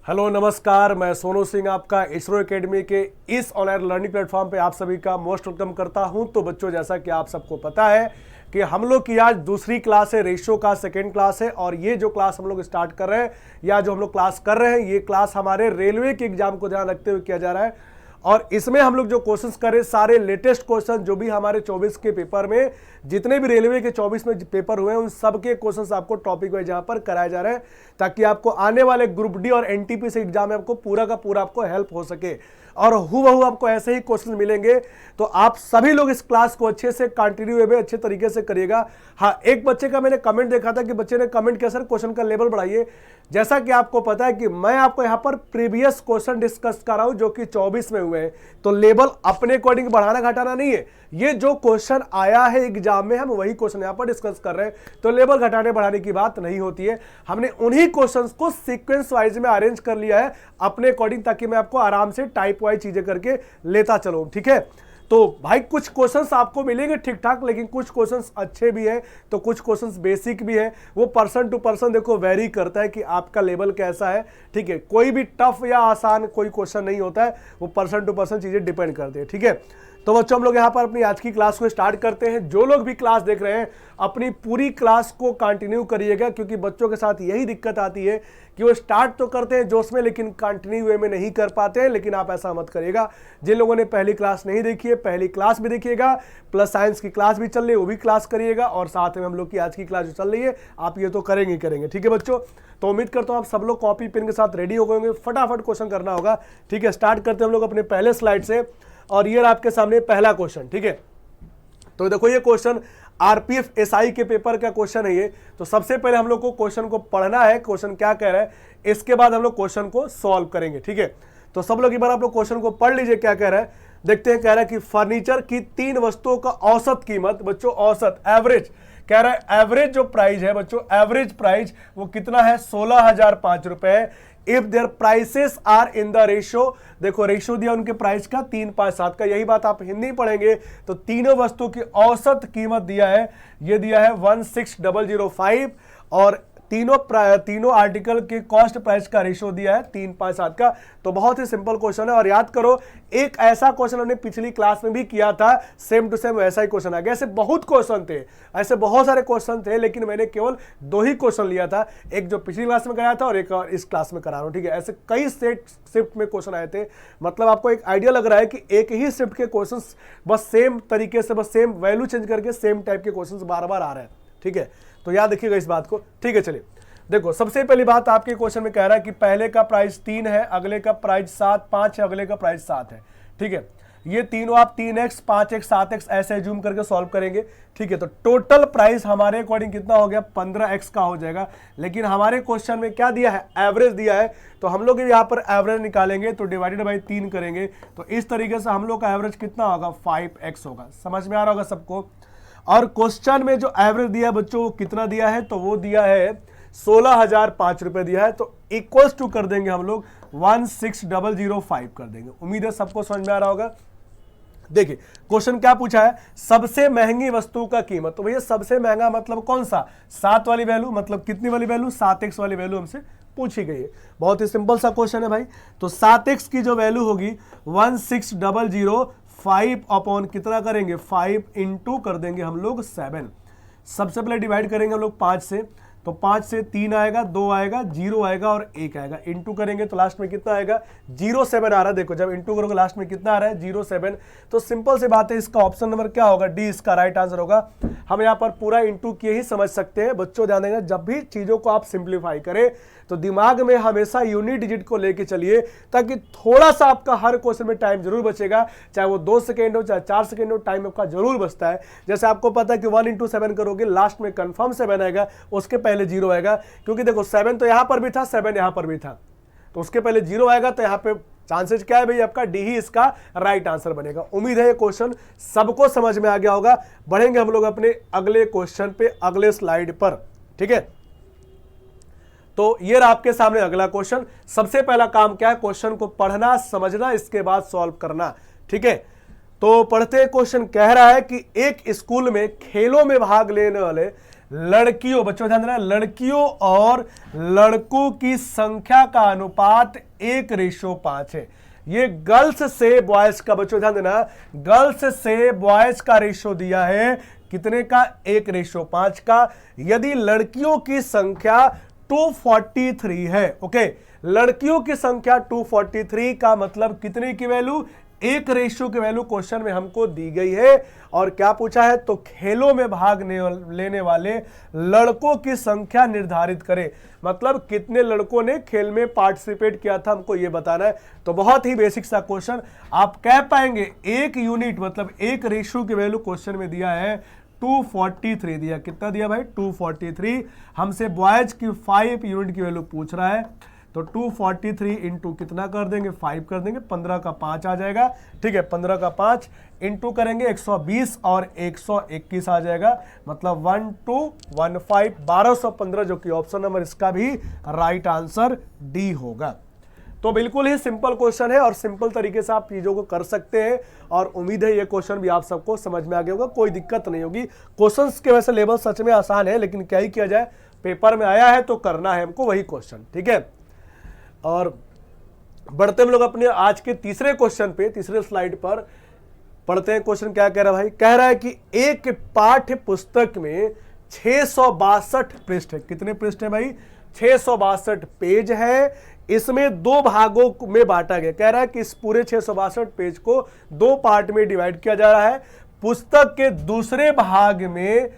Hello नमस्कार, मैं सोनू सिंह आपका इसरो एकेडमी के इस ऑनलाइन लर्निंग प्लेटफॉर्म पे आप सभी का मोस्ट वेलकम करता हूं। तो बच्चों, जैसा कि आप सबको पता है कि हम लोग की आज दूसरी क्लास है, रेशियो का सेकेंड क्लास है। और ये जो क्लास हम लोग स्टार्ट कर रहे हैं या जो हम लोग क्लास कर रहे हैं, ये क्लास हमारे रेलवे के एग्जाम को ध्यान रखते हुए किया जा रहा है। और इसमें हम लोग जो क्वेश्चंस कर रहे हैं, सारे लेटेस्ट क्वेश्चन जो भी हमारे 24 के पेपर में, जितने भी रेलवे के 24 में पेपर हुए हैं, उन सब के क्वेश्चंस आपको टॉपिक वाइज यहाँ पर कराए जा रहे हैं, ताकि आपको आने वाले ग्रुप डी और एनटीपीसी एग्जाम में आपको पूरा का पूरा आपको हेल्प हो सके। और हूबहू आपको ऐसे ही क्वेश्चन मिलेंगे। तो आप सभी लोग इस क्लास को अच्छे से कंटिन्यू वे में अच्छे तरीके से करिएगा। हाँ, एक बच्चे का मैंने कमेंट देखा था कि बच्चे ने कमेंट किया, सर क्वेश्चन का लेवल बढ़ाइए। जैसा कि आपको पता है कि मैं आपको यहाँ पर प्रीवियस क्वेश्चन डिस्कस कर रहा हूं जो कि 24 में हुए हैं, तो लेवल अपने अकॉर्डिंग बढ़ाना घटाना नहीं है। ये जो क्वेश्चन आया है एग्जाम में, हम वही क्वेश्चन यहाँ पर डिस्कस कर रहे हैं, तो लेवल घटाने बढ़ाने की बात नहीं होती है। हमने उन्हीं क्वेश्चंस को सीक्वेंस वाइज में अरेंज कर लिया है अपने अकॉर्डिंग, ताकि मैं आपको आराम से टाइप वाइज चीजें करके लेता चलूं। ठीक है, तो भाई कुछ क्वेश्चंस आपको मिलेंगे ठीक ठाक, लेकिन कुछ क्वेश्चंस अच्छे भी हैं तो कुछ क्वेश्चंस बेसिक भी हैं। वो पर्सन टू पर्सन देखो वेरी करता है कि आपका लेवल कैसा है। ठीक है, कोई भी टफ या आसान कोई क्वेश्चन नहीं होता है, वो पर्सन टू पर्सन चीजें डिपेंड करती है। ठीक है, तो बच्चों हम लोग यहाँ पर अपनी आज की क्लास को स्टार्ट करते हैं। जो लोग भी क्लास देख रहे हैं, अपनी पूरी क्लास को कंटिन्यू करिएगा, क्योंकि बच्चों के साथ यही दिक्कत आती है कि वो स्टार्ट तो करते हैं जोश में, लेकिन कंटिन्यू वे में नहीं कर पाते हैं। लेकिन आप ऐसा मत करिएगा। जिन लोगों ने पहली क्लास नहीं देखी है, पहली क्लास भी देखिएगा, प्लस साइंस की क्लास भी चल रही है, वो भी क्लास करिएगा, और साथ में हम लोग की आज की क्लास जो चल रही है, आप ये तो करेंगे ही करेंगे। ठीक है बच्चों, तो उम्मीद करता हूँ आप सब लोग कॉपी पेन के साथ रेडी हो गए होंगे, फटाफट क्वेश्चन करना होगा। ठीक है, स्टार्ट करते हैं हम लोग अपने पहले स्लाइड से, और ये आपके सामने पहला क्वेश्चन। ठीक है, तो देखो ये क्वेश्चन आरपीएफ एसआई के पेपर का क्वेश्चन है ये। तो सबसे पहले हम लोग को क्वेश्चन को पढ़ना है, क्वेश्चन क्या कह रहा है, इसके बाद हम लोग क्वेश्चन को सॉल्व करेंगे। ठीक है, तो सब लोग एक बार आप लोग क्वेश्चन को पढ़ लीजिए क्या कह रहा है, देखते हैं। कह रहा है कि फर्नीचर की 3 वस्तुओं का औसत कीमत, बच्चों औसत एवरेज कह रहा है, एवरेज जो प्राइस है बच्चों, एवरेज प्राइस वो कितना है, 16,005 रुपए। If their prices are in the ratio, देखो रेशियो दिया उनके प्राइस का 357 का, यही बात आप हिंदी पढ़ेंगे तो तीनों वस्तुओं की औसत कीमत दिया है, ये दिया है 16,005, और तीनों आर्टिकल के कॉस्ट प्राइस का रेशियो दिया है 357 का। तो बहुत ही सिंपल क्वेश्चन है। और याद करो, एक ऐसा क्वेश्चन हमने पिछली क्लास में भी किया था, सेम टू सेम वैसा ही क्वेश्चन आ गया। ऐसे बहुत क्वेश्चन थे, ऐसे बहुत सारे क्वेश्चन थे, लेकिन मैंने केवल 2 ही क्वेश्चन लिया था, एक जो पिछली क्लास में कराया था और एक और इस क्लास में करा रहा हूं। ठीक है, ऐसे कई शिफ्ट में क्वेश्चन आए थे। मतलब आपको एक आइडिया लग रहा है कि एक ही शिफ्ट के क्वेश्चन बस सेम तरीके से, बस सेम वैल्यू चेंज करके सेम टाइप के क्वेश्चन बार बार आ रहे हैं। ठीक है, तो याद रखिएगा इस बात को। ठीक है, चलिए देखो, सबसे पहली बात आपके क्वेश्चन में कह रहा है कि पहले का प्राइस 3 है, अगले का प्राइस 7, 5 है, अगले का प्राइस 7 है। ठीक है, ये तीनों आप 3x, 5x, 7x ऐसे जूम करके सॉल्व करेंगे। ठीक है, तो टोटल प्राइस हमारे अकॉर्डिंग कितना हो गया, 15x का हो जाएगा। लेकिन हमारे क्वेश्चन में क्या दिया है, एवरेज दिया है, तो हम लोग यहाँ पर एवरेज निकालेंगे तो डिवाइडेड बाई 3 करेंगे, तो इस तरीके से हम लोग का एवरेज कितना होगा, 5x होगा। समझ में आ रहा होगा सबको। और क्वेश्चन में जो एवरेज दिया है बच्चों, वो कितना दिया है, तो वो दिया है 16,005 रुपए दिया है। तो इक्वल्स टू कर देंगे हम लोग 16,005 कर देंगे। उम्मीद है सबको समझ में आ रहा होगा। देखिए क्वेश्चन क्या पूछा है, सबसे महंगी वस्तु का कीमत। तो भैया सबसे महंगा मतलब कौन सा, 7 वाली वैल्यू, मतलब कितनी वाली वैल्यू, 7x वाली वैल्यू हमसे पूछी गई है। बहुत ही सिंपल सा क्वेश्चन है भाई। तो 7x की जो वैल्यू होगी 16,005 अपॉन कितना करेंगे, 5 इंटू कर देंगे हम लोग 7। सबसे पहले डिवाइड करेंगे हम लोग 5 से, तो 5 से 3 आएगा, 2 आएगा, 0 आएगा और 1 आएगा। इंटू करेंगे तो लास्ट में कितना आएगा, 07 आ रहा है। देखो जब इंटू करोगे लास्ट में कितना आ रहा है, 07। तो सिंपल सी बात है, इसका ऑप्शन नंबर क्या होगा, डी इसका राइट आंसर होगा। हम यहाँ पर पूरा इंटू किए ही समझ सकते हैं। बच्चों ध्यान देंगे, जब भी चीजों को आप सिंप्लीफाई करें तो दिमाग में हमेशा यूनिट डिजिट को लेके चलिए, ताकि थोड़ा सा आपका हर क्वेश्चन में टाइम जरूर बचेगा। चाहे वो 2 सेकेंड हो, चाहे 4 सेकेंड हो, टाइम आपका जरूर बचता है। जैसे आपको पता है कि 1 इंटू 7 करोगे, लास्ट में कंफर्म 7 आएगा, उसके पहले 0 आएगा। क्योंकि देखो 7 तो यहां पर भी था, 7 यहां पर भी था, तो उसके पहले 0 आएगा। तो यहां पे चांसेस क्या है भाई, आपका डी ही इसका राइट आंसर बनेगा। उम्मीद है ये क्वेश्चन सबको समझ में आ गया होगा। बढ़ेंगे हम लोग अपने अगले क्वेश्चन पे, अगले स्लाइड पर। ठीक है, तो ये रहा आपके सामने अगला क्वेश्चन। सबसे पहला काम क्या है, क्वेश्चन को पढ़ना, समझना, इसके बाद सॉल्व करना। ठीक है, तो पढ़ते क्वेश्चन कह रहा है कि एक स्कूल में खेलों में भाग लेने वाले लड़कियों, बच्चों ध्यान देना, लड़कियों और लड़कों की संख्या का अनुपात 1:5 है। ये गर्ल्स से बॉयज का, बच्चों ध्यान देना, गर्ल्स से बॉयज का रेशो दिया है कितने का, 1:5 का। यदि लड़कियों की संख्या 243 है, ओके, लड़कियों की संख्या 243 का मतलब कितने की वैल्यू, 1 की वैल्यू क्वेश्चन में हमको दी गई है। और क्या पूछा है, तो खेलों में भाग लेने वाले लड़कों की संख्या निर्धारित करें, मतलब कितने लड़कों ने खेल में पार्टिसिपेट किया था, हमको ये बताना है। तो बहुत ही बेसिक सा क्वेश्चन, आप कह पाएंगे 1 यूनिट मतलब 1 की वैल्यू क्वेश्चन में दिया है 243 दिया, कितना दिया भाई, 243। हमसे बॉयज की 5 यूनिट की वैल्यू पूछ रहा है, तो 243 इंटू कितना कर देंगे, 5 कर देंगे, 15 का 5 आ जाएगा, ठीक है, 15 का 5 इंटू करेंगे 120 और 121 आ जाएगा, मतलब 1215 1215, जो कि ऑप्शन नंबर इसका भी राइट आंसर डी होगा। तो बिल्कुल ही सिंपल क्वेश्चन है और सिंपल तरीके से आप चीजों को कर सकते हैं, और उम्मीद है ये क्वेश्चन भी आप सबको समझ में आ गया होगा, कोई दिक्कत नहीं होगी। क्वेश्चंस के वैसे लेवल सच में आसान है, लेकिन क्या ही किया जाए, पेपर में आया है तो करना है हमको वही क्वेश्चन, ठीक है। और बढ़ते हम लोग अपने आज के तीसरे क्वेश्चन पे, तीसरे स्लाइड पर पढ़ते हैं। क्वेश्चन क्या कह रहा है भाई, कह रहा है कि एक पाठ्य पुस्तक में 662 पृष्ठ है, कितने पृष्ठ है भाई, 662 पेज है, इसमें 2 भागों में बांटा गया। कह रहा है कि इस पूरे 662 पेज को 2 पार्ट में डिवाइड किया जा रहा है। पुस्तक के दूसरे भाग में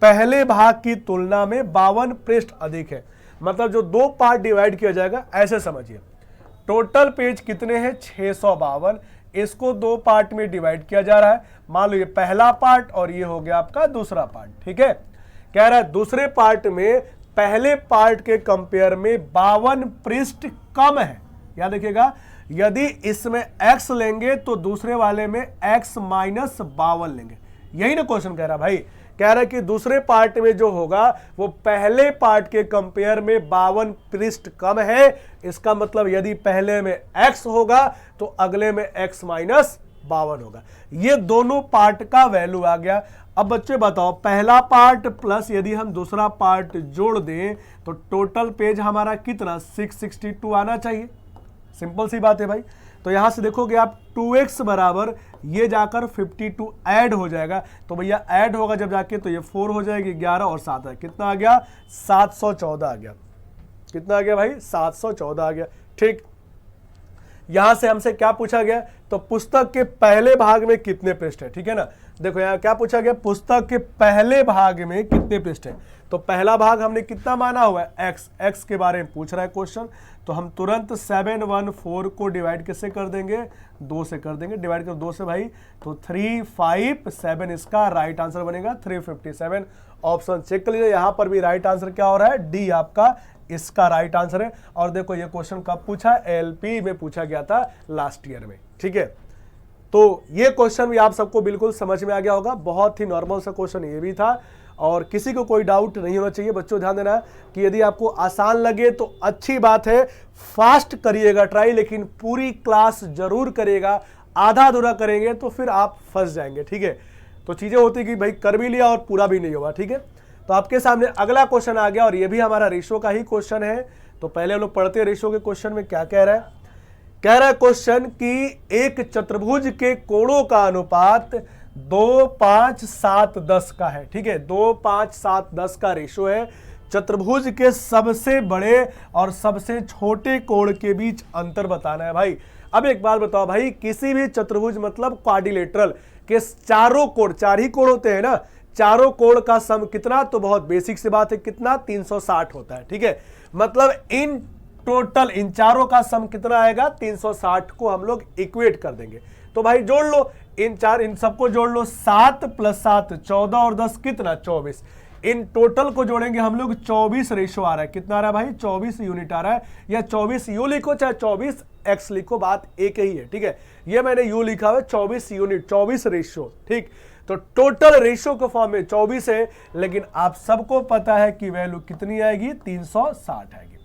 पहले भाग की तुलना में 52 पृष्ठ अधिक है, मतलब जो 2 पार्ट डिवाइड किया जाएगा, ऐसे समझिए टोटल पेज कितने हैं, 652, इसको 2 पार्ट में डिवाइड किया जा रहा है। मान लो ये पहला पार्ट और ये हो गया आपका दूसरा पार्ट, ठीक है। कह रहा है दूसरे पार्ट में पहले पार्ट के कंपेयर में 52 पृष्ठ कम है। याद रखिएगा, यदि इसमें x लेंगे तो दूसरे वाले में x माइनस 52 लेंगे, यही ना क्वेश्चन कह रहा भाई। कह रहा है कि दूसरे पार्ट में जो होगा वो पहले पार्ट के कंपेयर में 52 पृष्ठ कम है। इसका मतलब यदि पहले में x होगा तो अगले में x माइनस 52 होगा। ये दोनों पार्ट का वैल्यू आ गया। अब बच्चे बताओ, पहला पार्ट प्लस यदि हम दूसरा पार्ट जोड़ दें तो टोटल पेज हमारा कितना, 662 आना चाहिए। सिंपल सी बात है भाई। तो यहां से देखोगे आप 2x बराबर ये जाकर 52 ऐड हो जाएगा, तो भैया ऐड होगा जब जाके तो ये 4 हो जाएगी, 11 और 7 है, कितना आ गया, 714 आ गया। कितना आ गया भाई, 714 आ गया, ठीक। यहां से हमसे क्या पूछा गया, तो पुस्तक के पहले भाग में कितने पृष्ठ है, ठीक है ना। देखो यहाँ क्या पूछा गया, पुस्तक के पहले भाग में कितने पृष्ठ है। तो पहला भाग हमने कितना माना हुआ है, x के बारे में पूछ रहा है क्वेश्चन। तो हम तुरंत 714 को डिवाइड कैसे कर देंगे, 2 से कर देंगे, डिवाइड कर 2 से भाई, तो 357 इसका राइट आंसर बनेगा, 357 ऑप्शन चेक कर लीजिए। यहां पर भी राइट आंसर क्या हो रहा है, डी आपका इसका राइट आंसर है। और देखो ये क्वेश्चन कब पूछा, एलपी में पूछा गया था लास्ट ईयर में, ठीक है। तो ये क्वेश्चन भी आप सबको बिल्कुल समझ में आ गया होगा, बहुत ही नॉर्मल सा क्वेश्चन ये भी था, और किसी को कोई डाउट नहीं होना चाहिए। बच्चों ध्यान देना कि यदि आपको आसान लगे तो अच्छी बात है, फास्ट करिएगा ट्राई, लेकिन पूरी क्लास जरूर करिएगा। आधा अधूरा करेंगे तो फिर आप फंस जाएंगे, ठीक है। तो चीजें होती कि भाई कर भी लिया और पूरा भी नहीं हुआ, ठीक है। तो आपके सामने अगला क्वेश्चन आ गया, और ये भी हमारा रेशो का ही क्वेश्चन है। तो पहले हम लोग पढ़ते हैं रेशो के क्वेश्चन में क्या कह रहा है। कह रहा है क्वेश्चन कि एक चतुर्भुज के कोणों का अनुपात 2, 5, 7, 10 का है, ठीक है। 2, 5, 7, 10 का रेशो है। चतुर्भुज के सबसे बड़े और सबसे छोटे कोण के बीच अंतर बताना है भाई। अब एक बात बताओ भाई, किसी भी चतुर्भुज मतलब क्वाड्रिलेटरल के चारों कोण, 4 ही कोण होते हैं ना, चारों कोण का सम कितना, तो बहुत बेसिक सी बात है, कितना, 360 होता है, ठीक है। मतलब इन टोटल इन चारों का सम कितना आएगा, 360 को हम लोग इक्वेट कर देंगे। तो भाई जोड़ लो, इन सबको जोड़ लो, 7 + 7 14 और 10 कितना, 24। इन टोटल को जोड़ेंगे हम लोग, 24 रेशो आ रहा है। कितना आ रहा है भाई, 24 यूनिट आ रहा है। या 24 यू लिखो चाहे 24 एक्स लिखो, बात एक ही है, ठीक है। ये मैंने यू लिखा हुआ है, 24 यूनिट, 24 रेशो, ठीक। तो टोटल रेशो के फॉर्म में 24 है, लेकिन आप सबको पता है कि वैल्यू कितनी आएगी, 360 आएगी,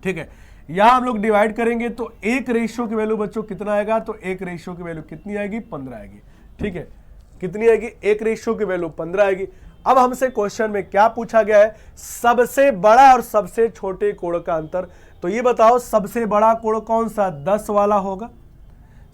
ठीक है। यहां हम लोग डिवाइड करेंगे तो 1 रेशो की वैल्यू बच्चों कितना आएगा, तो 1 रेशो की वैल्यू कितनी आएगी, 15 आएगी, ठीक है। कितनी आएगी, 1 रेशो की वैल्यू 15 आएगी। अब हमसे क्वेश्चन में क्या पूछा गया है, सबसे बड़ा और सबसे छोटे कोण का अंतर। तो ये बताओ सबसे बड़ा कोण कौन सा, 10 वाला होगा।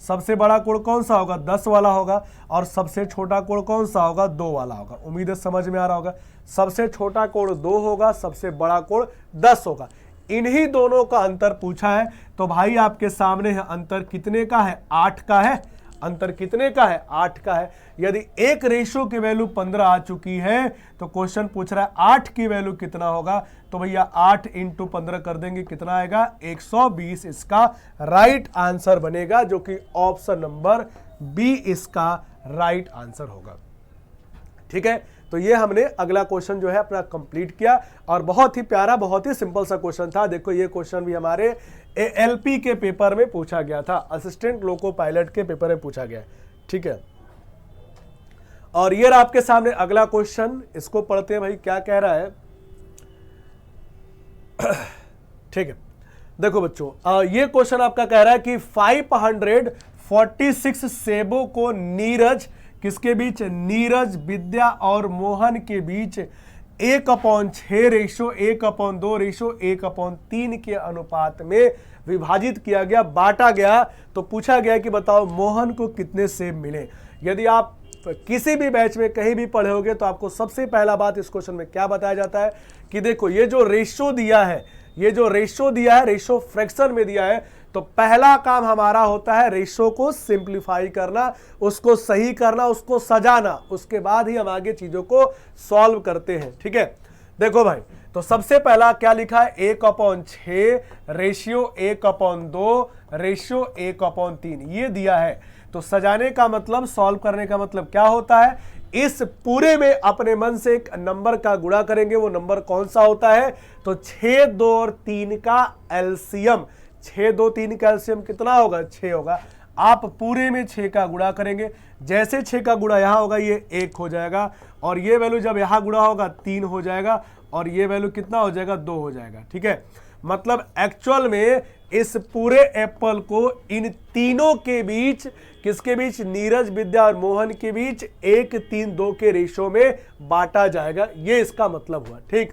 सबसे बड़ा कोण कौन सा होगा, 10 वाला होगा। और सबसे छोटा कोण कौन सा होगा, 2 वाला होगा। उम्मीद है समझ में आ रहा होगा। सबसे छोटा कोण 2 होगा, सबसे बड़ा कोण 10 होगा। इन्हीं दोनों का अंतर पूछा है। तो भाई आपके सामने है, अंतर कितने का है, 8 का है। अंतर कितने का है, 8 का है। यदि एक रेशो की वैल्यू 15 आ चुकी है तो क्वेश्चन पूछ रहा है 8 की वैल्यू कितना होगा। तो भैया 8 इंटू 15 कर देंगे, कितना आएगा, 120 इसका राइट आंसर बनेगा, जो कि ऑप्शन नंबर बी इसका राइट आंसर होगा। ठीक है, तो ये हमने अगला क्वेश्चन जो है अपना कंप्लीट किया और बहुत ही प्यारा, बहुत ही सिंपल सा क्वेश्चन था। देखो ये क्वेश्चन भी हमारे एएलपी के पेपर में पूछा गया था, असिस्टेंट लोको पायलट के पेपर में पूछा गया। ठीक है, और ये आपके सामने अगला क्वेश्चन, इसको पढ़ते हैं भाई क्या कह रहा है। ठीक है, देखो बच्चों, ये क्वेश्चन आपका कह रहा है कि 546 सेबों को नीरज, किसके बीच, नीरज, विद्या और मोहन के बीच 1/6 रेशो 1/2 रेशो 1/3 के अनुपात में विभाजित किया गया, बांटा गया। तो पूछा गया कि बताओ मोहन को कितने सेब मिले। यदि आप किसी भी बैच में कहीं भी पढ़े होगे तो आपको सबसे पहला बात इस क्वेश्चन में क्या बताया जाता है कि देखो ये जो रेशो दिया है, ये जो रेशो दिया है, रेशो फ्रैक्शन में दिया है, तो पहला काम हमारा होता है रेशो को सिंप्लीफाई करना, उसको सही करना, उसको सजाना, उसके बाद ही हम आगे चीजों को सॉल्व करते हैं। ठीक है, देखो भाई, तो सबसे पहला क्या लिखा है, 1/6 रेशियो 1/2 रेशियो 1/3 ये दिया है। तो सजाने का मतलब, सॉल्व करने का मतलब क्या होता है, इस पूरे में अपने मन से एक नंबर का गुणा करेंगे। वो नंबर कौन सा होता है, तो 6, 2 और 3 का एलसीएम। 6, 2, 3 का एलसीएम कितना होगा, 6 होगा। आप पूरे में 6 का गुणा करेंगे, जैसे 6 का गुणा यहां होगा ये 1 हो जाएगा, और ये वैल्यू जब यहां गुणा होगा 3 हो जाएगा, और ये वैल्यू कितना हो जाएगा, 2 हो जाएगा। ठीक है, मतलब एक्चुअल में इस पूरे एप्पल को इन तीनों के बीच, किसके बीच, नीरज, विद्या और मोहन के बीच 1, 3, 2 के रेशो में बांटा जाएगा। ये इसका मतलब हुआ। ठीक,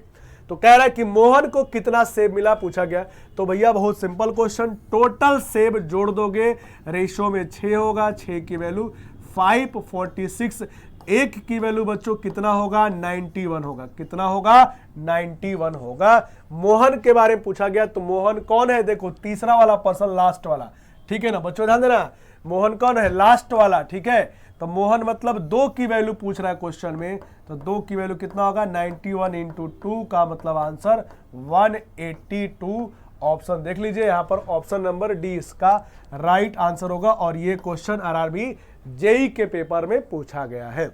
तो कह रहा है कि मोहन को कितना सेब मिला पूछा गया। तो भैया बहुत सिंपल क्वेश्चन, टोटल सेब जोड़ दोगे, रेशो में 6 होगा, 6 की वैल्यू 546, 1 की वैल्यू बच्चों कितना होगा, 91 होगा। कितना होगा, 91 होगा। मोहन के बारे में पूछा गया, तो मोहन कौन है, देखो तीसरा वाला पर्सन, लास्ट वाला। ठीक है ना बच्चों, ध्यान देना, मोहन कौन है, लास्ट वाला। ठीक है, तो मोहन मतलब 2 की वैल्यू पूछ रहा है क्वेश्चन में, तो 2 की वैल्यू कितना होगा, 91 इंटू 2 का मतलब आंसर 182। ऑप्शन देख लीजिए, यहां पर ऑप्शन नंबर डी इसका राइट आंसर होगा। और ये क्वेश्चन आरआरबी जेई के पेपर में पूछा गया है।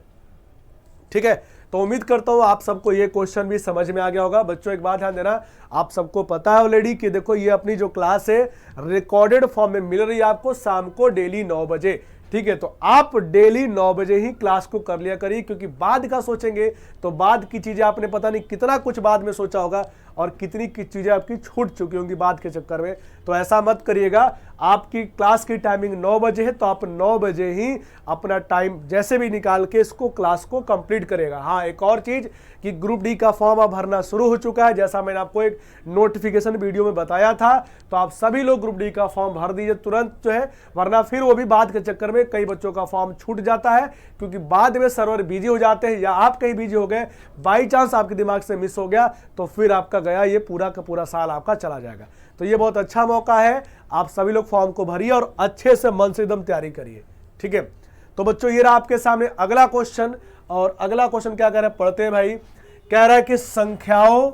ठीक है, तो उम्मीद करता हूं आप सबको ये क्वेश्चन भी समझ में आ गया होगा। बच्चों एक बात ध्यान देना, आप सबको पता है ऑलरेडी कि देखो ये अपनी जो क्लास है रिकॉर्डेड फॉर्म में मिल रही है आपको शाम को डेली 9 बजे। ठीक है, तो आप डेली 9 बजे ही क्लास को कर लिया करिए, क्योंकि बाद का सोचेंगे तो बाद की चीजें आपने पता नहीं कितना कुछ बाद में सोचा होगा और कितनी चीजें आपकी छूट चुकी होंगी बाद के चक्कर में। तो ऐसा मत करिएगा। आपकी क्लास की टाइमिंग 9 बजे है, तो आप 9 बजे ही अपना टाइम जैसे भी निकाल के इसको क्लास को कंप्लीट करेगा। हाँ, एक और चीज कि ग्रुप डी का फॉर्म अब भरना शुरू हो चुका है, जैसा मैंने आपको एक नोटिफिकेशन वीडियो में बताया था। तो आप सभी लोग ग्रुप डी का फॉर्म भर दीजिए तुरंत जो है, वरना फिर वो भी बाद के चक्कर में कई बच्चों का फॉर्म छूट जाता है, क्योंकि बाद में सर्वर बिजी हो जाते हैं या आप कहीं बिजी हो गए, बाई चांस आपके दिमाग से मिस हो गया, तो फिर आपका गया ये पूरा का पूरा साल आपका चला जाएगा। तो ये बहुत अच्छा मौका है, आप सभी लोग फॉर्म को भरिए और अच्छे से मन से एकदम तैयारी करिए। ठीक है, तो बच्चों ये रहा आपके सामने अगला क्वेश्चन। और अगला क्वेश्चन क्या कह रहा है, पढ़ते हैं भाई। कह रहा है कि संख्याओं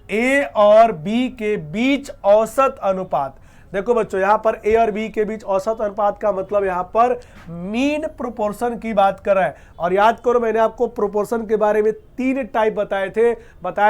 ए और बी के बीच औसत अनुपात। देखो बच्चों, यहां पर ए और बी के बीच औसत अनुपात का मतलब यहां पर मीन प्रोपोर्शन की बात कर रहा है। और याद करो मैंने आपको प्रोपोर्शन के बारे में 3 टाइप बताए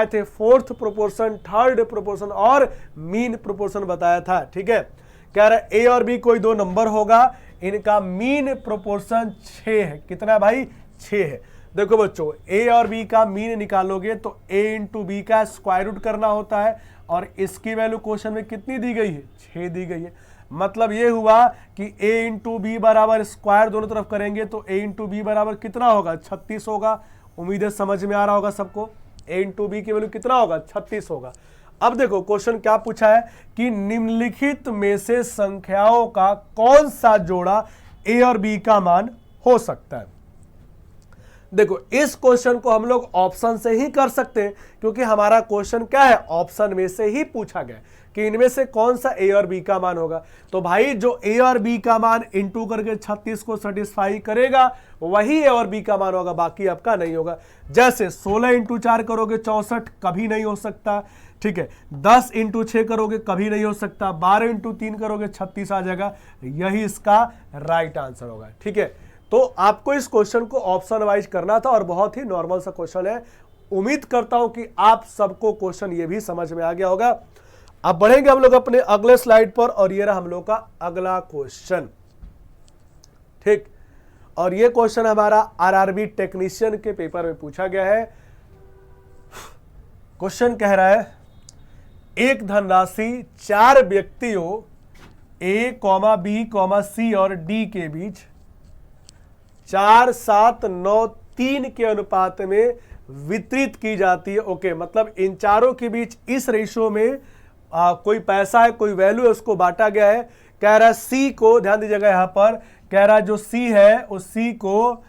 थे, फोर्थ प्रोपोर्शन, थर्ड प्रोपोर्शन और मीन प्रोपोर्शन बताया था। ठीक है, कह रहा है ए और बी कोई 2 नंबर होगा, इनका मीन प्रोपोर्शन 6 है। कितना भाई, 6 है। देखो बच्चों, ए और बी का मीन निकालोगे तो ए इंटू बी का स्क्वायर रूट करना होता है, और इसकी वैल्यू क्वेश्चन में कितनी दी गई है, 6 दी गई है। मतलब ये हुआ कि a इंटू बी बराबर स्क्वायर दोनों तरफ करेंगे तो a इंटू बी बराबर कितना होगा, 36 होगा। उम्मीद है समझ में आ रहा होगा सबको। a इंटू बी की वैल्यू कितना होगा, 36 होगा। अब देखो क्वेश्चन क्या पूछा है कि निम्नलिखित में से संख्याओं का कौन सा जोड़ा a और b का मान हो सकता है। देखो इस क्वेश्चन को हम लोग ऑप्शन से ही कर सकते हैं, क्योंकि हमारा क्वेश्चन क्या है, ऑप्शन में से ही पूछा गया कि इनमें से कौन सा a और b का मान होगा। तो भाई जो a और b का मान इंटू करके 36 को सेटिस्फाई करेगा वही a और b का मान होगा, बाकी आपका नहीं होगा। जैसे 16 इंटू 4 करोगे 64, कभी नहीं हो सकता। ठीक है, 10 इंटू 6 करोगे कभी नहीं हो सकता। 12 इंटू 3 करोगे 36 आ जाएगा, यही इसका राइट आंसर होगा। ठीक है, तो आपको इस क्वेश्चन को ऑप्शन वाइज करना था और बहुत ही नॉर्मल सा क्वेश्चन है। उम्मीद करता हूं कि आप सबको क्वेश्चन ये भी समझ में आ गया होगा। अब बढ़ेंगे हम लोग अपने अगले स्लाइड पर और ये रहा हम लोग का अगला क्वेश्चन। ठीक, और ये क्वेश्चन हमारा आरआरबी टेक्नीशियन के पेपर में पूछा गया है। क्वेश्चन कह रहा है एक धनराशि 4 व्यक्तियों A, B, C और D के बीच 4, 7, 9, 3 के अनुपात में वितरित की जाती है। ओके, मतलब इन चारों के बीच इस रेशो में कोई पैसा है, कोई वैल्यू है, उसको बांटा गया है। कह रहा है C को, ध्यान दीजिएगा यहां पर, कह रहा है जो C है उस C को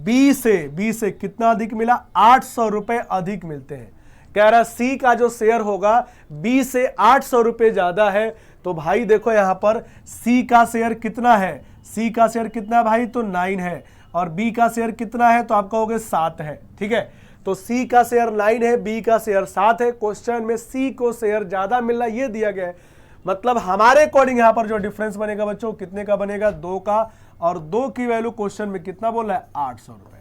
B से कितना अधिक मिला, 800 रुपए अधिक मिलते हैं। कह रहा है C का जो शेयर होगा B से 800 रुपए ज्यादा है। तो भाई देखो यहां पर C का शेयर कितना है, C का शेयर कितना भाई, तो 9 है, और B का शेयर कितना है, तो आप कहोगे 7 है। ठीक है, तो C का शेयर 9 है, B का शेयर 7 है। क्वेश्चन में C को शेयर ज्यादा मिलना ये दिया गया है, मतलब हमारे अकॉर्डिंग यहां पर जो डिफरेंस बनेगा बच्चों कितने का बनेगा, 2 का, और 2 की वैल्यू क्वेश्चन में कितना बोला है, 800 रुपए।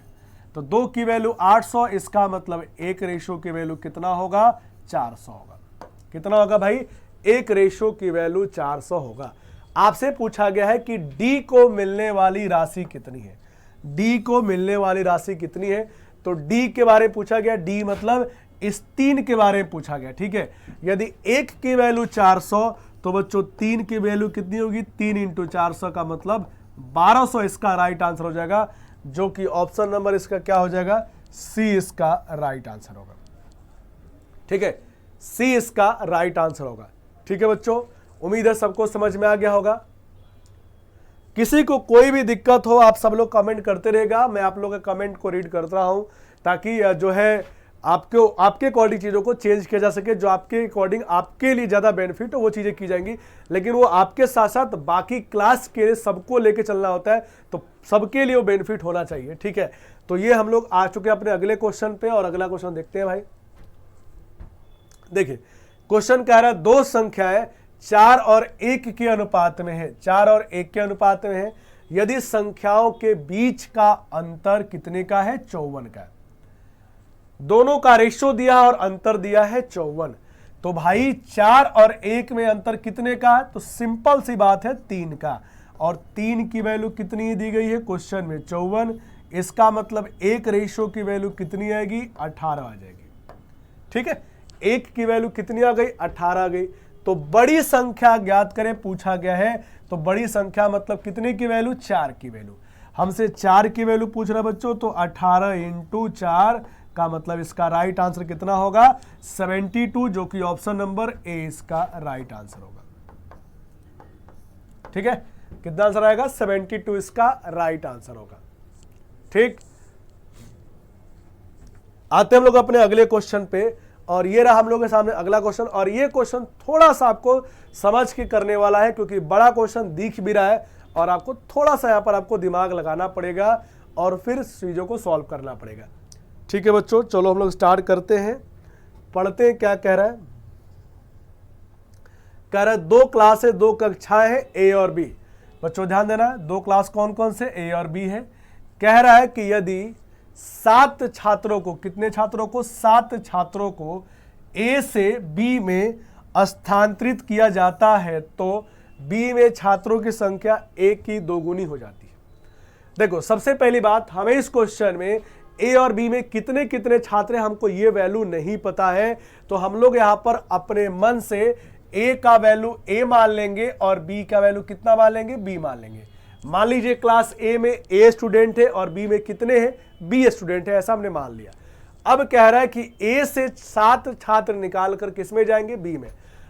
तो 2 की वैल्यू 800, इसका मतलब एक रेशो की वैल्यू कितना होगा, 400 होगा। कितना होगा भाई, एक रेशो की वैल्यू 400 होगा। आपसे पूछा गया है कि D को मिलने वाली राशि कितनी है, D को मिलने वाली राशि कितनी है। तो D के बारे में पूछा गया, D मतलब इस 3 के बारे में पूछा गया। ठीक है, यदि 1 की वैल्यू 400 तो बच्चों 3 की वैल्यू कितनी होगी, 3 इंटू 400 का मतलब 1200 इसका राइट आंसर हो जाएगा, जो कि ऑप्शन नंबर इसका क्या हो जाएगा, C इसका राइट आंसर होगा। ठीक है, C इसका राइट आंसर होगा। ठीक है बच्चों, उम्मीद है सबको समझ में आ गया होगा। किसी को कोई भी दिक्कत हो आप सब लोग कमेंट करते रहेगा, मैं आप लोगों के कमेंट को रीड करता हूं, ताकि जो है आपके अकॉर्डिंग चीज़ों को चेंज किया जा सके। जो आपके अकॉर्डिंग आपके लिए ज़्यादा बेनिफिट हो वो चीज़ें की जाएंगी, लेकिन वो आपके साथ साथ बाकी क्लास के लिए सबको लेके चलना होता है, तो सबके लिए वो बेनिफिट होना चाहिए। ठीक है, तो ये हम लोग आ चुके हैं अपने अगले क्वेश्चन पे, और अगला क्वेश्चन देखते हैं भाई। देखिए क्वेश्चन कह रहा है दो संख्याएं 4 और 1 के अनुपात में है, 4 और 1 के अनुपात में है, यदि संख्याओं के बीच का अंतर कितने का है, 54 का। दोनों का रेशो दिया और अंतर दिया है 54। तो भाई 4 और 1 में अंतर कितने का है, तो सिंपल सी बात है 3 का, और 3 की वैल्यू कितनी दी गई है क्वेश्चन में, 54। इसका मतलब एक रेशो की वैल्यू कितनी आएगी, 18 आ जाएगी। ठीक है, 1 की वैल्यू कितनी आ गई, 18 आ गई। तो बड़ी संख्या ज्ञात करें पूछा गया है, तो बड़ी संख्या मतलब कितने की वैल्यू, 4 की वैल्यू। हमसे 4 की वैल्यू पूछ रहा बच्चों, तो 18 इंटू 4 का मतलब इसका राइट आंसर कितना होगा, 72, जो कि ऑप्शन नंबर ए इसका राइट आंसर होगा। ठीक है, कितना आंसर आएगा, 72 इसका राइट आंसर होगा। ठीक, आते हम लोग अपने अगले क्वेश्चन पे, और ये रहा हम लोग के सामने अगला क्वेश्चन। और ये क्वेश्चन थोड़ा सा आपको समझ के करने वाला है, क्योंकि बड़ा क्वेश्चन दिख भी रहा है, और आपको थोड़ा सा यहाँ पर आपको दिमाग लगाना पड़ेगा और फिर चीज़ों को सॉल्व करना पड़ेगा। ठीक है बच्चों, चलो हम लोग स्टार्ट करते हैं, पढ़ते हैं क्या कह रहा है। कह रहा है 2 क्लास है, 2 कक्षाएं हैं, ए और बी। बच्चों ध्यान देना, 2 क्लास कौन कौन से, ए और बी है। कह रहा है कि यदि 7 छात्रों को, कितने छात्रों को, 7 छात्रों को ए से बी में स्थानांतरित किया जाता है, तो बी में छात्रों की संख्या ए की 2 गुनी हो जाती है। देखो सबसे पहली बात, हमें इस क्वेश्चन में ए और बी में कितने कितने छात्र हैं हमको ये वैल्यू नहीं पता है, तो हम लोग यहाँ पर अपने मन से ए का वैल्यू ए मान लेंगे और बी का वैल्यू कितना मान लेंगे, बी मान लेंगे। मान लीजिए क्लास ए में ए स्टूडेंट है और बी में कितने हैं, बी स्टूडेंट है, ऐसा हमने मान लिया। अब कह रहा है कि ए से 7 छात्र निकाल कर किस में जाएंगे, बी में।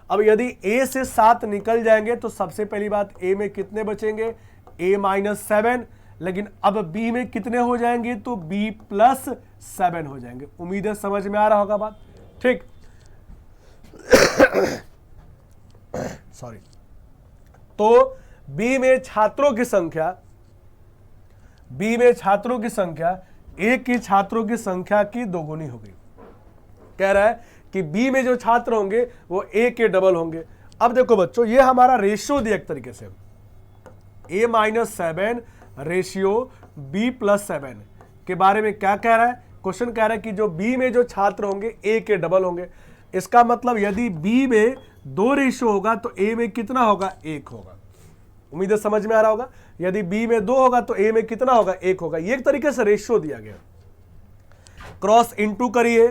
अब यदि ए से 7 निकल जाएंगे तो सबसे पहली बात ए में कितने बचेंगे, a-7, लेकिन अब बी में कितने हो जाएंगे, तो b+7 हो जाएंगे। उम्मीद है समझ में आ रहा होगा बात, ठीक। सॉरी, तो बी में छात्रों की संख्या, ए की छात्रों की संख्या की दोगुनी हो गई। कह रहा है कि बी में जो छात्र होंगे वो ए के डबल होंगे। अब देखो बच्चों, ये हमारा रेशियो दिया एक तरीके से, a-7 रेशियो b+7 के बारे में क्या कह रहा है, क्वेश्चन कह रहा है कि जो बी में जो छात्र होंगे ए के डबल होंगे। इसका मतलब यदि बी में 2 रेशियो होगा तो ए में कितना होगा, 1 होगा। उम्मीद है समझ में आ रहा होगा। यदि बी में 2 होगा तो ए में कितना होगा, 1 होगा। ये एक तरीके से रेशियो दिया गया। क्रॉस इनटू करिए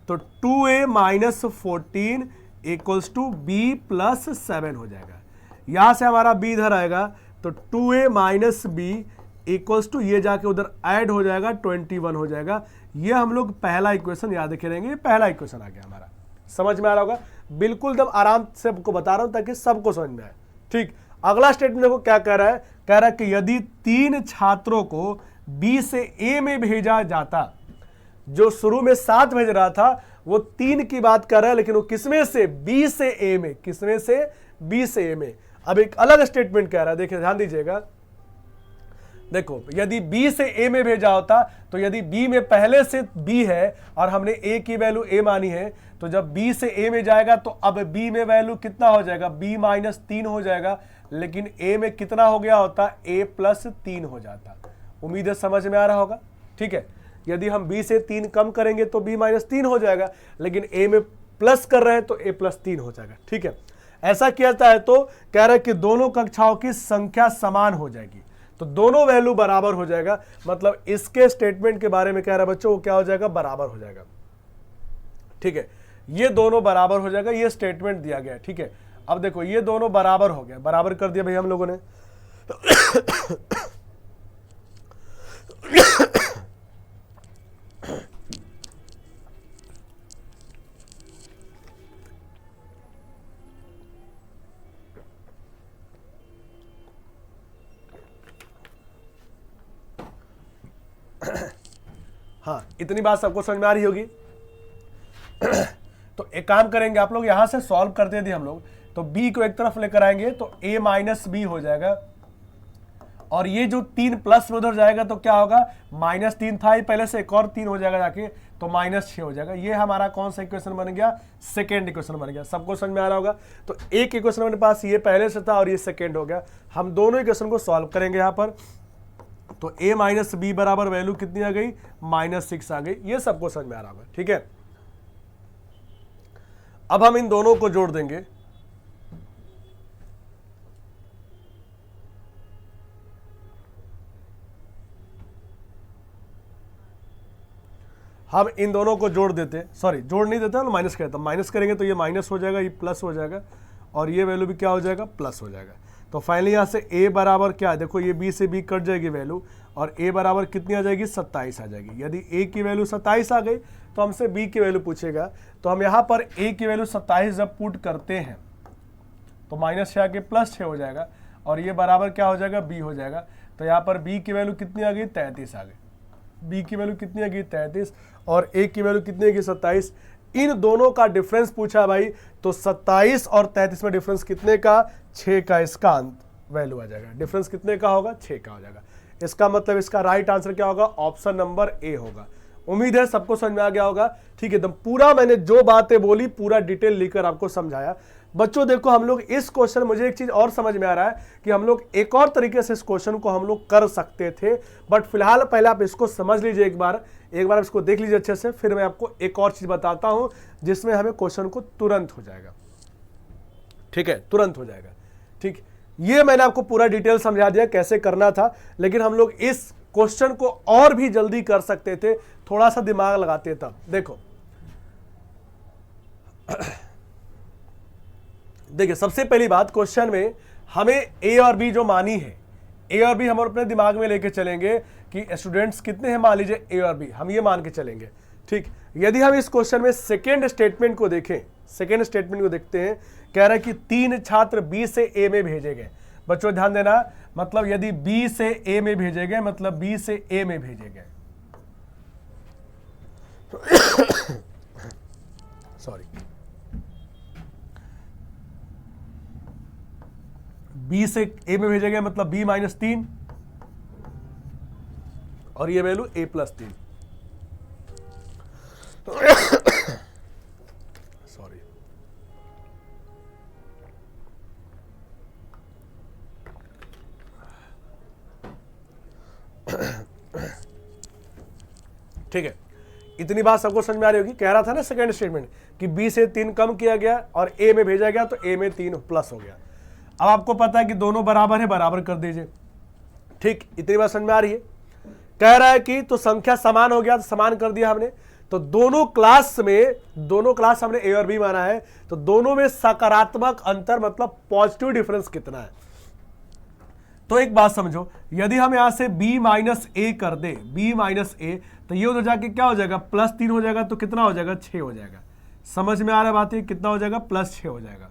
तो 2a-14 इक्वल्स टू b+7 हो जाएगा। यहां से हमारा b इधर आएगा तो 2a- b इक्वल्स टू, ये जाके उधर ऐड हो जाएगा 21 हो जाएगा। ये हम लोग पहला इक्वेशन याद रखे रहेंगे, पहला इक्वेशन आ गया हमारा। समझ में आ रहा होगा, बिल्कुल एकदम आराम से आपको बता रहा हूं ताकि सबको समझ में आए, ठीक। अगला स्टेटमेंट देखो क्या कह रहा है, कह रहा है कि यदि 3 छात्रों को बी से ए में भेजा जाता, जो शुरू में 7 भेज रहा था वो 3 की बात कर रहा है, लेकिन वो किसमें से, बी से ए में, किसमें से, बी से ए में। अब एक अलग स्टेटमेंट कह रहा है, देखिए ध्यान दीजिएगा। देखो, यदि बी से ए में भेजा होता तो यदि बी में पहले से बी है और हमने ए की वैल्यू ए मानी है, तो जब बी से ए में जाएगा तो अब बी में वैल्यू कितना हो जाएगा, b-3 हो जाएगा। लेकिन ए में कितना हो गया होता, a+3 हो जाता। उम्मीद है समझ में आ रहा होगा, ठीक है। यदि हम b से 3 कम करेंगे तो b-3 हो जाएगा, लेकिन a में प्लस कर रहे हैं तो a+3 हो जाएगा, ठीक है। ऐसा किया जाता है तो कह रहा है कि दोनों कक्षाओं की संख्या समान हो जाएगी, तो दोनों वैल्यू बराबर हो जाएगा। मतलब इसके स्टेटमेंट के बारे में कह रहा है बच्चों, वो क्या हो जाएगा, बराबर हो जाएगा, ठीक है। ये दोनों बराबर हो जाएगा, ये स्टेटमेंट दिया गया है, ठीक है। अब देखो, ये दोनों बराबर हो गया, बराबर कर दिया भाई हम लोगों ने। हाँ, इतनी बात सबको समझ में आ रही होगी। तो एक काम करेंगे, आप लोग यहां से सॉल्व करते थे हम लोग, तो b को एक तरफ लेकर आएंगे तो a-b हो जाएगा, और ये जो 3 प्लस में उधर जाएगा तो क्या होगा, -3 था ही पहले से, एक और 3 हो जाएगा जाके तो -6 हो जाएगा। ये हमारा कौन सा इक्वेशन बन गया, सेकेंड इक्वेशन बन गया। सबको समझ में आ रहा होगा। तो एक इक्वेशन मेरे पास ये पहले से था और ये सेकेंड हो गया। हम दोनों इक्वेशन को सॉल्व करेंगे यहाँ पर, तो a-b बराबर वैल्यू कितनी आ गई, -6 आ गई। ये सबको समझ में आ रहा होगा, ठीक है। अब हम इन दोनों को जोड़ देंगे, हम इन दोनों को जोड़ देते, सॉरी जोड़ नहीं देते, माइनस करता, माइनस करेंगे तो ये माइनस हो जाएगा, ये प्लस हो जाएगा, और ये वैल्यू भी क्या हो जाएगा, प्लस हो जाएगा। तो फाइनली यहाँ से a बराबर क्या है, देखो ये b से b कट जाएगी वैल्यू, और a बराबर कितनी आ जाएगी, 27 आ जाएगी। यदि a की वैल्यू 27 आ गई तो हमसे b की वैल्यू पूछेगा, तो हम यहाँ पर a की वैल्यू 27 जब पुट करते हैं तो -6 आके +6 हो जाएगा, और ये बराबर क्या हो जाएगा, b हो जाएगा। तो यहाँ पर b की वैल्यू कितनी आ गई, 33 आ गई। b की वैल्यू कितनी आ गई, 33, और a की वैल्यू कितनी आ गई, 27। इन दोनों का डिफरेंस पूछा भाई, तो 27 और 33 में डिफरेंस कितने का, 6 का। इसका वैल्यू आ जाएगा, डिफरेंस कितने का होगा, 6 का हो जाएगा। इसका मतलब इसका राइट आंसर क्या होगा, ऑप्शन नंबर ए होगा। उम्मीद है सबको समझ में आ गया होगा, ठीक है। एकदम पूरा मैंने जो बातें बोली पूरा डिटेल लिखकर आपको समझाया। बच्चों देखो, हम लोग इस क्वेश्चन, मुझे एक चीज और समझ में आ रहा है कि हम लोग एक और तरीके से इस क्वेश्चन को हम लोग कर सकते थे, बट फिलहाल पहले आप इसको समझ लीजिए, एक बार इसको देख लीजिए अच्छे से, फिर मैं आपको एक और चीज बताता हूं जिसमें हमें क्वेश्चन को तुरंत हो जाएगा, ठीक है, तुरंत हो जाएगा, ठीक। ये मैंने आपको पूरा डिटेल समझा दिया कैसे करना था, लेकिन हम लोग इस क्वेश्चन को और भी जल्दी कर सकते थे, थोड़ा सा दिमाग लगाते तब। देखो देखिए, सबसे पहली बात, क्वेश्चन में हमें a और b जो मानी है, a और b हम अपने दिमाग में लेके चलेंगे कि स्टूडेंट्स कितने हैं, मान लीजिए a और b, हम ये मान के चलेंगे, ठीक, यदि हम इस क्वेश्चन में सेकेंड स्टेटमेंट को देखें, सेकेंड स्टेटमेंट को देखते हैं, कह रहा है कि 3 छात्र बी से ए में भेजे गए। बच्चों ध्यान देना, मतलब यदि बी से ए में भेजे गए, मतलब बी से ए में भेजे गए, सॉरी, बी से ए में भेजे गए मतलब बी -3 और ये वैल्यू a + 3, सॉरी, ठीक है, इतनी बात सबको समझ में आ रही होगी। कह रहा था ना सेकंड स्टेटमेंट कि b से 3 कम किया गया और a में भेजा गया तो a में 3 प्लस हो गया। अब आपको पता है कि दोनों बराबर है, बराबर कर दीजिए। ठीक, इतनी बात समझ में आ रही है। कह रहा है कि तो संख्या समान हो गया, तो समान कर दिया हमने। तो दोनों क्लास हमने a और b माना है, तो दोनों में सकारात्मक अंतर मतलब पॉजिटिव डिफरेंस कितना है। तो एक बात समझो, यदि हम यहां से b - a कर दे, b - a, तो ये उधर जाके क्या हो जाएगा, +3 हो जाएगा, तो कितना हो जाएगा, 6 हो जाएगा। समझ में आ रहा है बात है, कितना हो जाएगा, +6 हो जाएगा।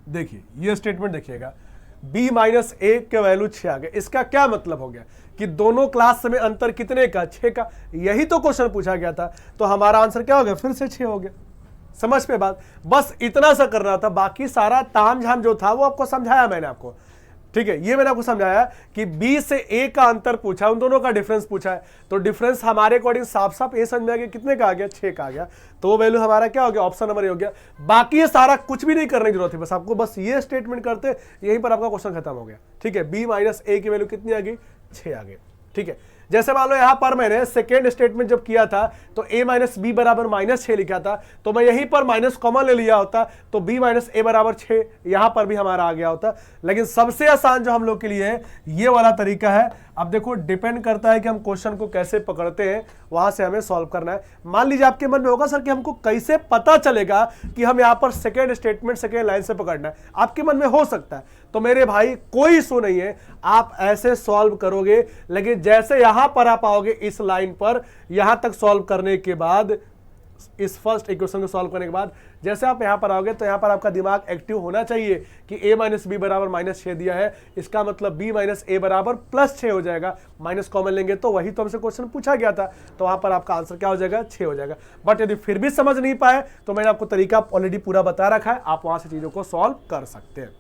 देखिए ये स्टेटमेंट देखिएगा, b - a के वैल्यू 6 आ गया। इसका क्या मतलब हो गया कि दोनों क्लास में अंतर कितने का, 6 का। यही तो क्वेश्चन पूछा गया था, तो हमारा आंसर क्या हो गया, फिर से 6 हो गया। समझ पे बात, बस इतना सा करना था, बाकी सारा तामझाम जो था वो आपको समझाया मैंने आपको। ठीक है, ये मैंने आपको समझाया कि b से a का अंतर पूछा, उन दोनों का डिफरेंस पूछा है, तो डिफरेंस हमारे अकॉर्डिंग साफ साफ ये समझ में आ गया, कितने का आ गया, 6 का आ गया। तो वो वैल्यू हमारा क्या हो गया, ऑप्शन नंबर ए हो गया। बाकी ये सारा कुछ भी नहीं करने की जरूरत है, बस आपको बस ये स्टेटमेंट करते, यहीं पर आपका क्वेश्चन खत्म हो गया। ठीक है, b - a की वैल्यू कितनी आ गई, 6 आ गई। ठीक है, जैसे मान लो यहां पर मैंने सेकेंड स्टेटमेंट जब किया था तो a - b बराबर -6 लिखा था, तो मैं यहीं पर माइनस कॉमन ले लिया होता, तो b - a बराबर 6 यहां पर भी हमारा आ गया होता। लेकिन सबसे आसान जो हम लोग के लिए है ये वाला तरीका है। अब देखो डिपेंड करता है कि हम क्वेश्चन को कैसे पकड़ते हैं, वहां से हमें सॉल्व करना है। मान लीजिए आपके मन में होगा सर कि हमको कैसे पता चलेगा कि हम यहां पर सेकेंड स्टेटमेंट सेकेंड लाइन से पकड़ना है, आपके मन में हो सकता है। तो मेरे भाई कोई इशू नहीं है, आप ऐसे सॉल्व करोगे, लेकिन जैसे यहां पर आप आओगे इस लाइन पर, यहां तक सॉल्व करने के बाद, इस फर्स्ट इक्वेशन को सॉल्व करने के बाद जैसे आप यहां पर आओगे तो यहां पर आपका दिमाग एक्टिव होना चाहिए कि a - b बराबर -6 दिया है, इसका मतलब b - a बराबर +6 हो जाएगा। माइनस कॉमन लेंगे तो वही तो हमसे क्वेश्चन पूछा गया था, तो वहां पर आपका आंसर क्या हो जाएगा, 6 हो जाएगा। बट यदि फिर भी समझ नहीं पाए तो मैंने आपको तरीका ऑलरेडी पूरा बता रखा है, आप वहां से चीजों को सॉल्व कर सकते हैं।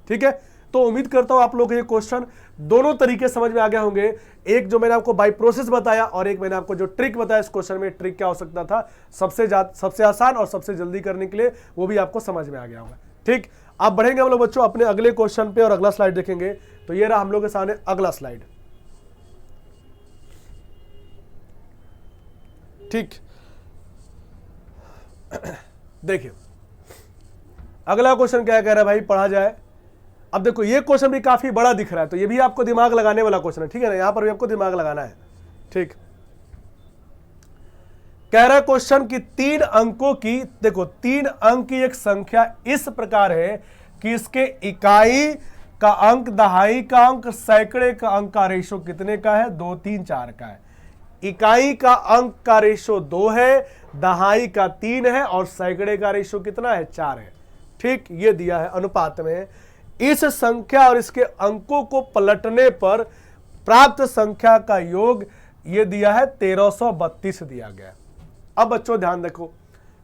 ठीक है, तो उम्मीद करता हूं आप लोग ये क्वेश्चन दोनों तरीके समझ में आ गए होंगे। एक जो मैंने आपको बाय प्रोसेस बताया और एक मैंने आपको जो ट्रिक बताया इस क्वेश्चन में, ट्रिक क्या हो सकता था, सबसे आसान और सबसे जल्दी करने के लिए, वो भी आपको समझ में आ गया होगा। ठीक, अब बढ़ेंगे हम लोग बच्चों अपने अगले क्वेश्चन पे और अगला स्लाइड देखेंगे। तो ये रहा हम लोग के सामने अगला स्लाइड। ठीक, देखिए अगला क्वेश्चन क्या कह रहा है भाई, पढ़ा जाए। अब देखो ये क्वेश्चन भी काफी बड़ा दिख रहा है, तो ये भी आपको दिमाग लगाने वाला क्वेश्चन है। ठीक है ना, यहां पर भी आपको दिमाग लगाना है। ठीक, कह रहा है क्वेश्चन की 3 अंकों की, देखो 3 अंक की एक संख्या इस प्रकार है कि इसके इकाई का अंक, दहाई का अंक, सैकड़े का अंक का रेशो कितने का है, 2, 3, 4 का है। इकाई का अंक का रेशो 2 है, दहाई का 3 है और सैकड़े का रेशो कितना है, 4 है। ठीक, ये दिया है अनुपात में। इस संख्या और इसके अंकों को पलटने पर प्राप्त संख्या का योग ये दिया है 1332 दिया गया। अब बच्चों ध्यान रखो।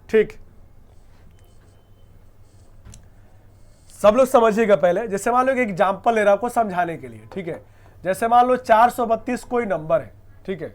ठीक, सब लोग समझिएगा पहले। जैसे मान लो एक एग्जांपल ले रहा हूं समझाने के लिए। ठीक है, जैसे मान लो 432 कोई नंबर है। ठीक है,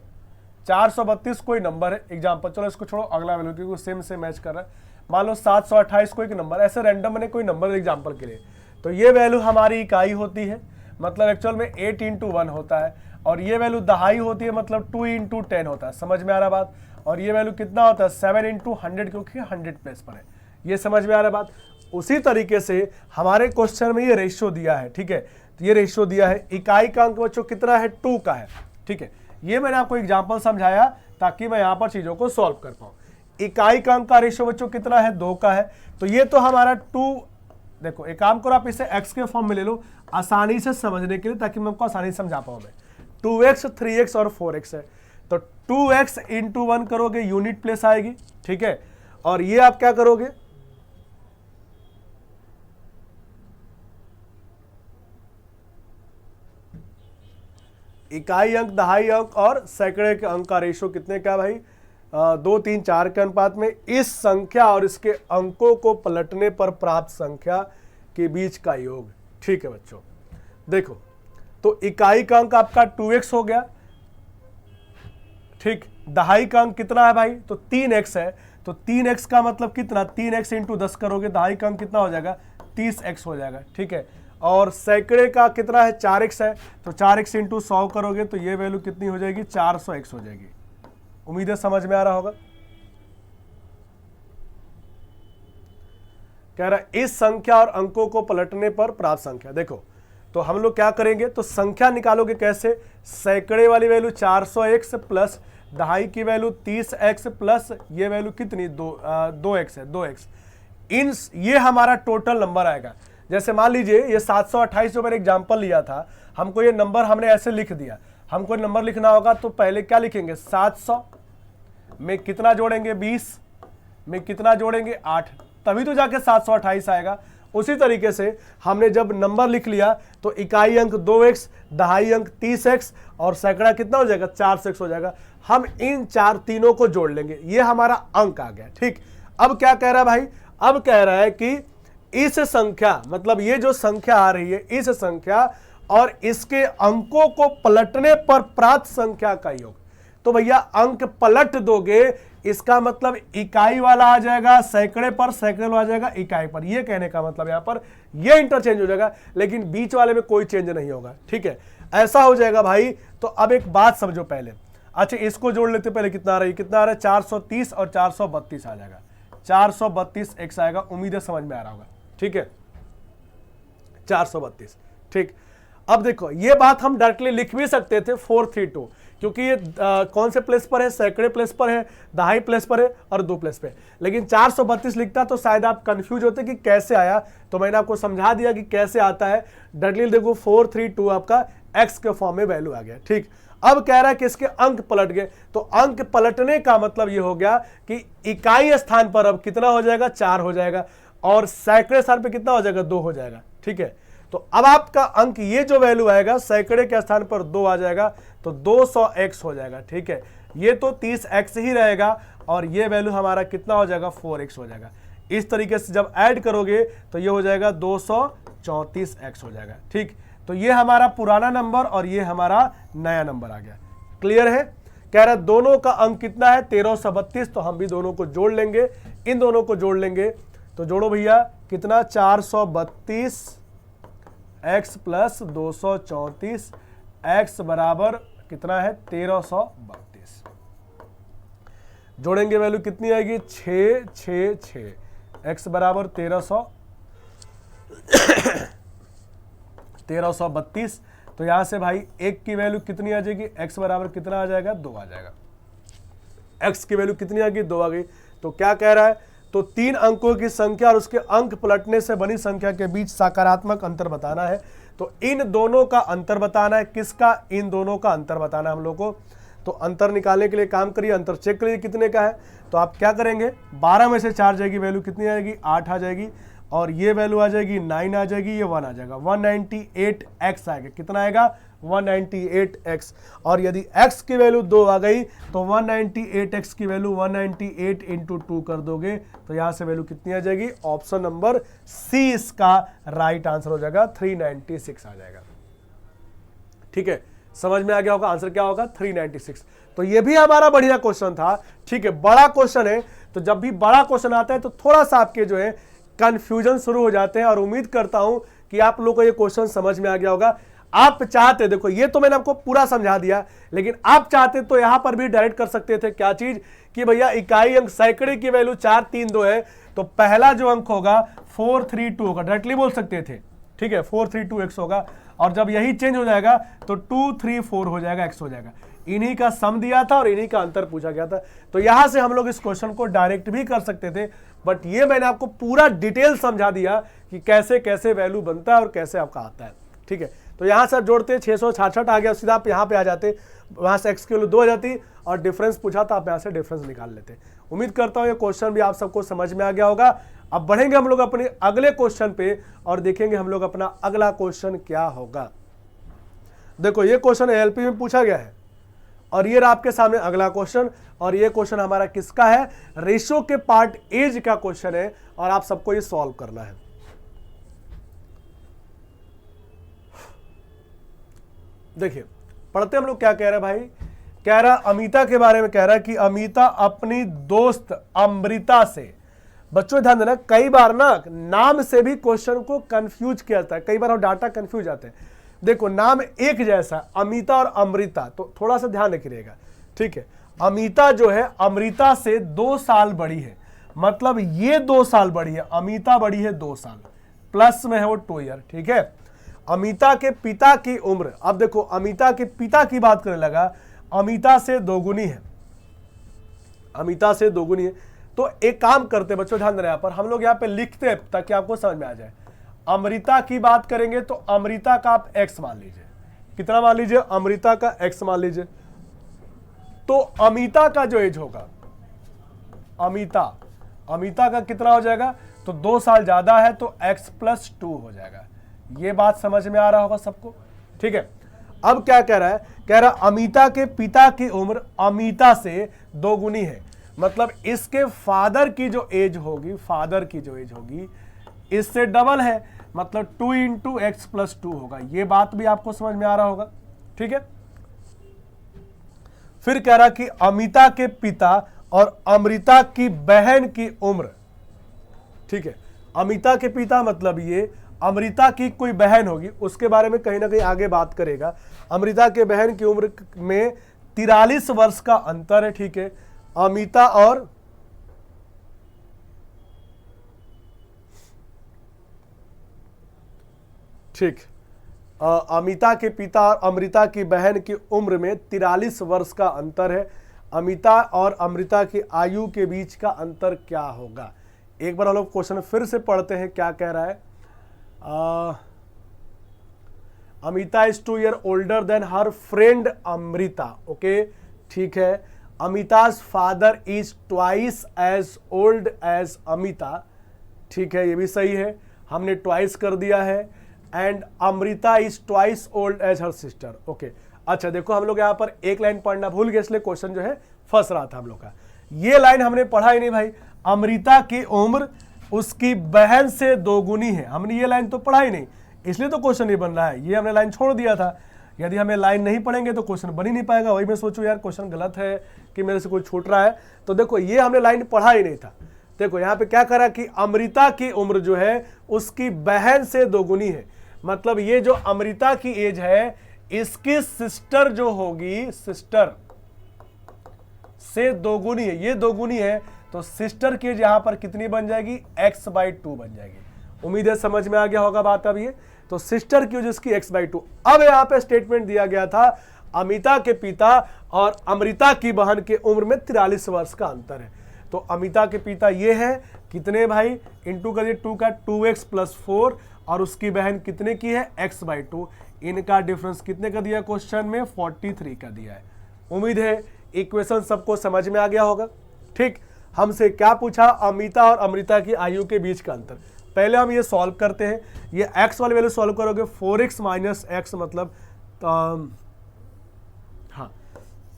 432 कोई नंबर है एग्जांपल, चलो इसको छोड़ो, अगला वैल्यू क्योंकि सेम से मैच कर रहा है। मान लो 728 कोई नंबर, ऐसे रैंडम मैंने कोई नंबर एग्जांपल के लिए, तो ये वैल्यू हमारी इकाई होती है, मतलब एक्चुअल में 8 × 1 होता है, और ये वैल्यू दहाई होती है, मतलब 2 × 10 होता है। समझ में आ रहा बात? और ये वैल्यू कितना होता है, 7 × 100, क्योंकि 100 प्लेस पर है। ये समझ में आ रहा बात? उसी तरीके से हमारे क्वेश्चन में ये रेशियो दिया है। ठीक है, तो ये रेशियो दिया है, इकाई का अंक बच्चों कितना है, 2 का है। ठीक है, ये मैंने आपको एग्जाम्पल समझाया ताकि मैं यहाँ पर चीजों को सॉल्व कर पाऊँ। इकाई का अंक का रेशियो बच्चों कितना है, 2 का है, तो ये तो हमारा 2, देखो एक काम करो आप इसे x के फॉर्म में ले लो आसानी से समझने के लिए, ताकि मैं आपको आसानी से समझा पाऊं। मैं 2x 3x और 4x है, तो 2x इंटू 1 करोगे यूनिट प्लेस आएगी, ठीक है। और ये आप क्या करोगे, इकाई अंक, दहाई अंक और सैकड़े के अंक का रेशो कितने का भाई, 2, 3, 4 के अनुपात में इस संख्या और इसके अंकों को पलटने पर प्राप्त संख्या के बीच का योग। ठीक है बच्चों, देखो तो इकाई का अंक आपका 2x हो गया, ठीक। दहाई का अंक कितना है भाई, तो 3x है, तो 3x का मतलब कितना, 3x इंटू 10 करोगे, दहाई का अंक कितना हो जाएगा, 30x हो जाएगा, ठीक है। और सैकड़े का कितना है, 4x है, तो 4x इंटू 100 करोगे तो ये वैल्यू कितनी हो जाएगी, 400x हो जाएगी। उम्मीद है समझ में आ रहा होगा। कह रहा है इस संख्या और अंकों को पलटने पर प्राप्त संख्या। देखो तो हम लोग क्या करेंगे, तो संख्या निकालोगे कैसे, सैकड़े वाली वैल्यू 400x प्लस दहाई की वैल्यू 30x प्लस ये वैल्यू कितनी 2x है, 2x। इन ये हमारा टोटल नंबर आएगा। जैसे मान लीजिए ये 728 जो मैंने एग्जांपल लिया था, हमको ये नंबर हमने ऐसे लिख दिया, हमको नंबर लिखना होगा तो पहले क्या लिखेंगे, 700 में कितना जोड़ेंगे, 20 में कितना जोड़ेंगे, 8, तभी तो जाके 728 आएगा। उसी तरीके से हमने जब नंबर लिख लिया तो इकाई अंक 2x, दहाई अंक 30x और सैकड़ा कितना हो जाएगा, 400x हो जाएगा। हम इन तीनों को जोड़ लेंगे, ये हमारा अंक आ गया, ठीक। अब क्या कह रहा है भाई, अब कह रहा है कि इस संख्या, मतलब ये जो संख्या आ रही है, इस संख्या और इसके अंकों को पलटने पर प्राप्त संख्या का योग। तो भैया अंक पलट दोगे, इसका मतलब इकाई वाला आ जाएगा सैकड़े पर, सैकड़े वाला आ जाएगा इकाई पर। ये कहने का मतलब यहां पर ये इंटरचेंज हो जाएगा, लेकिन बीच वाले में कोई चेंज नहीं होगा, ठीक है। ऐसा हो जाएगा भाई। तो अब एक बात समझो पहले, अच्छा इसको जोड़ लेते पहले, कितना आ रहा है, कितना आ रहा है, 430 और 432 आ जाएगा, 432x आएगा। उम्मीद है समझ में आ रहा होगा, ठीक है, 432, ठीक। अब देखो ये बात हम डायरेक्टली लिख भी सकते थे 432, क्योंकि ये कौन से प्लेस पर है, सैकड़े प्लेस पर है, दहाई प्लेस पर है और 2 प्लेस पे, लेकिन 432 लिखता तो शायद आप कंफ्यूज होते कि कैसे आया। तो मैंने आपको समझा दिया कि कैसे आता है। डायरेक्टली देखो 432 आपका x के फॉर्म में वैल्यू आ गया, ठीक। अब कह रहा है कि इसके अंक पलट गए, तो अंक पलटने का मतलब ये हो गया कि इकाई स्थान पर अब कितना हो जाएगा, 4 हो जाएगा, और सैकड़े स्थान पर कितना हो जाएगा, 2 हो जाएगा, ठीक है। तो अब आपका अंक ये जो वैल्यू आएगा सैकड़े के स्थान पर 2 आ जाएगा, तो 200x हो जाएगा, ठीक है। ये तो 30x ही रहेगा और ये वैल्यू हमारा कितना हो जाएगा, 4x हो जाएगा। इस तरीके से जब ऐड करोगे तो ये हो जाएगा 234x हो जाएगा, ठीक। तो ये हमारा पुराना नंबर और ये हमारा नया नंबर आ गया। क्लियर है। कह रहा है दोनों का अंक कितना है, 1332, तो हम भी दोनों को जोड़ लेंगे, इन दोनों को जोड़ लेंगे। तो जोड़ो भैया, कितना, 432x प्लस 234, x बराबर कितना है, 1332। जोड़ेंगे वैल्यू कितनी आएगी, 6 6 6, x बराबर 1332। तो यहां से भाई एक की वैल्यू कितनी आ जाएगी, x बराबर कितना आ जाएगा, 2 आ जाएगा। x की वैल्यू कितनी आ गई, 2 आ गई। तो क्या कह रहा है, तो 3 अंकों की संख्या और उसके अंक पलटने से बनी संख्या के बीच सकारात्मक अंतर बताना है। तो इन दोनों का अंतर बताना है, किसका, इन दोनों का अंतर बताना है हम लोग को। तो अंतर निकालने के लिए काम करिए, अंतर चेक करिए कितने का है। तो आप क्या करेंगे, 12 में से 4 जाएगी, वैल्यू कितनी आएगी, 8 आ जाएगी, और ये वैल्यू आ जाएगी 9 आ जाएगी, ये 1 आ जाएगा, 198x आएगा। कितना आएगा, 198x। और यदि x की वैल्यू 2 आ गई तो 198x की वैल्यू 198 इंटू 2 कर दोगे तो यहां से वैल्यू कितनी आ जाएगी, ऑप्शन नंबर सी इसका राइट आंसर हो जाएगा, 396 आ जाएगा। ठीक है, समझ में आ गया होगा, आंसर क्या होगा, 396। तो ये भी हमारा बढ़िया क्वेश्चन था, ठीक है, बड़ा क्वेश्चन है। तो जब भी बड़ा क्वेश्चन आता है तो थोड़ा सा आपके जो है कंफ्यूजन शुरू हो जाते हैं, और उम्मीद करता हूं कि आप लोगों को ये क्वेश्चन समझ में आ गया होगा। आप चाहते, देखो ये तो मैंने आपको पूरा समझा दिया, लेकिन आप चाहते तो यहां पर भी डायरेक्ट कर सकते थे, क्या चीज, कि भैया इकाई अंक सैकड़े की वैल्यू 4 3 2 है, तो पहला जो अंक होगा 432 होगा, डायरेक्टली बोल सकते थे, ठीक है, 432x होगा, और जब यही चेंज हो जाएगा तो 234 हो जाएगा, x हो जाएगा। इन्हीं का सम दिया था और इन्हीं का अंतर पूछा गया था। तो यहां से हम लोग इस क्वेश्चन को डायरेक्ट भी कर सकते थे, बट ये मैंने आपको पूरा डिटेल समझा दिया कि कैसे कैसे वैल्यू बनता है और कैसे आपका आता है। ठीक है, तो यहाँ से आप जोड़ते 666 आ गया, सीधा आप यहाँ पे आ जाते, वहाँ से x की वैल्यू 2 आ जाती और डिफरेंस पूछा तो आप यहाँ से डिफरेंस निकाल लेते। उम्मीद करता हूँ ये क्वेश्चन भी आप सबको समझ में आ गया होगा। अब बढ़ेंगे हम लोग अपने अगले क्वेश्चन पे और देखेंगे हम लोग अपना अगला क्वेश्चन क्या होगा। देखो ये क्वेश्चन एलपी में पूछा गया है और ये आपके सामने अगला क्वेश्चन, और ये क्वेश्चन हमारा किसका है, रेशो के पार्ट एज का क्वेश्चन है और आप सबको ये सॉल्व करना है। देखिए पढ़ते हम लोग क्या कह रहे हैं भाई, कह रहा अमिता के बारे में, कह रहा कि अमिता अपनी दोस्त अमृता से, बच्चों ध्यान देना कई बार ना नाम से भी क्वेश्चन को कंफ्यूज किया जाता है, कई बार हम डाटा कंफ्यूज आते हैं। देखो नाम एक जैसा अमिता और अमृता, तो थोड़ा सा ध्यान रखिएगा, ठीक है। अमिता जो है अमृता से 2 साल बड़ी है, मतलब ये 2 साल बड़ी है, अमिता बड़ी है 2 साल, प्लस में है वो 2 ईयर, ठीक है। अमिता के पिता की उम्र, अब देखो अमिता के पिता की बात करने लगा, अमिता से दोगुनी है, अमिता से दोगुनी है। तो एक काम करते बच्चों ध्यान देना, यहाँ पर हम लोग यहाँ पे लिखते हैं ताकि आपको समझ में आ जाए। अमृता की बात करेंगे तो अमृता का आप x मान लीजिए, कितना मान लीजिए, अमृता का x मान लीजिए। तो अमिता का जो एज होगा, अमिता का कितना हो जाएगा, तो 2 साल ज्यादा है तो x + 2 हो जाएगा। ये बात समझ में आ रहा होगा सबको, ठीक है। अब क्या कह रहा है, कह रहा अमिता के पिता की उम्र अमिता से दोगुनी है, मतलब इसके फादर की जो एज होगी, फादर की जो एज होगी इससे डबल है, मतलब 2 × x + 2 होगा। ये बात भी आपको समझ में आ रहा होगा, ठीक है। फिर कह रहा कि अमिता के पिता और अमृता की बहन की उम्र, ठीक है। अमिता के पिता मतलब ये अमृता की कोई बहन होगी, उसके बारे में कहीं ना कहीं आगे बात करेगा। अमृता के बहन की उम्र में 43 वर्ष का अंतर है, ठीक है। अमिता और ठीक अमिता के पिता और अमृता की बहन की उम्र में 43 वर्ष का अंतर है। अमिता और अमृता की आयु के बीच का अंतर क्या होगा। एक बार हम लोग क्वेश्चन फिर से पढ़ते हैं, क्या कह रहा है। Amita is 2 year older than her friend Amrita, okay, ठीक है। Amita's father is twice as old as Amita, ठीक है, ये भी सही है, हमने ट्वाइस कर दिया है। And Amrita is twice old age her sister, okay. अच्छा देखो हम लोग यहाँ पर एक लाइन पढ़ना भूल गए, इसलिए क्वेश्चन जो है फंस रहा था हम लोग का। ये लाइन हमने पढ़ा ही नहीं भाई, अमृता की उम्र उसकी बहन से दोगुनी है, हमने ये लाइन तो पढ़ा ही नहीं, इसलिए तो क्वेश्चन नहीं बन रहा है, ये हमने लाइन छोड़ दिया था। यदि हमें लाइन नहीं पढ़ेंगे तो क्वेश्चन बन ही नहीं पाएगा। वही मैं सोचूं यार क्वेश्चन गलत है कि मेरे से कोई छूट रहा है, तो देखो ये हमने लाइन पढ़ा ही नहीं था। देखो यहाँ पे क्या करा कि अमृता की उम्र जो है उसकी बहन से दोगुनी है, मतलब ये जो अमृता की एज है इसकी सिस्टर जो होगी, सिस्टर से दोगुनी है, ये दोगुनी है, तो सिस्टर की एज यहां पर कितनी बन जाएगी, x/2 बन जाएगी। उम्मीद है समझ में आ गया होगा बात। अब ये तो सिस्टर की जिसकी x/2। अब यहाँ पे स्टेटमेंट दिया गया था अमिता के पिता और अमृता की बहन के उम्र में 43 वर्ष का अंतर है। तो अमिता के पिता ये है कितने भाई, इंटू करिए 2 का 2x + 4 और उसकी बहन कितने की है, x/2। इनका डिफरेंस कितने का दिया क्वेश्चन में, 43 का दिया है। उम्मीद है इक्वेशन सबको समझ में आ गया होगा, ठीक। हमसे क्या पूछा, अमिता और अमृता की आयु के बीच का अंतर। पहले हम ये सॉल्व करते हैं, ये x वाली वैल्यू सॉल्व करोगे 4x - x मतलब हाँ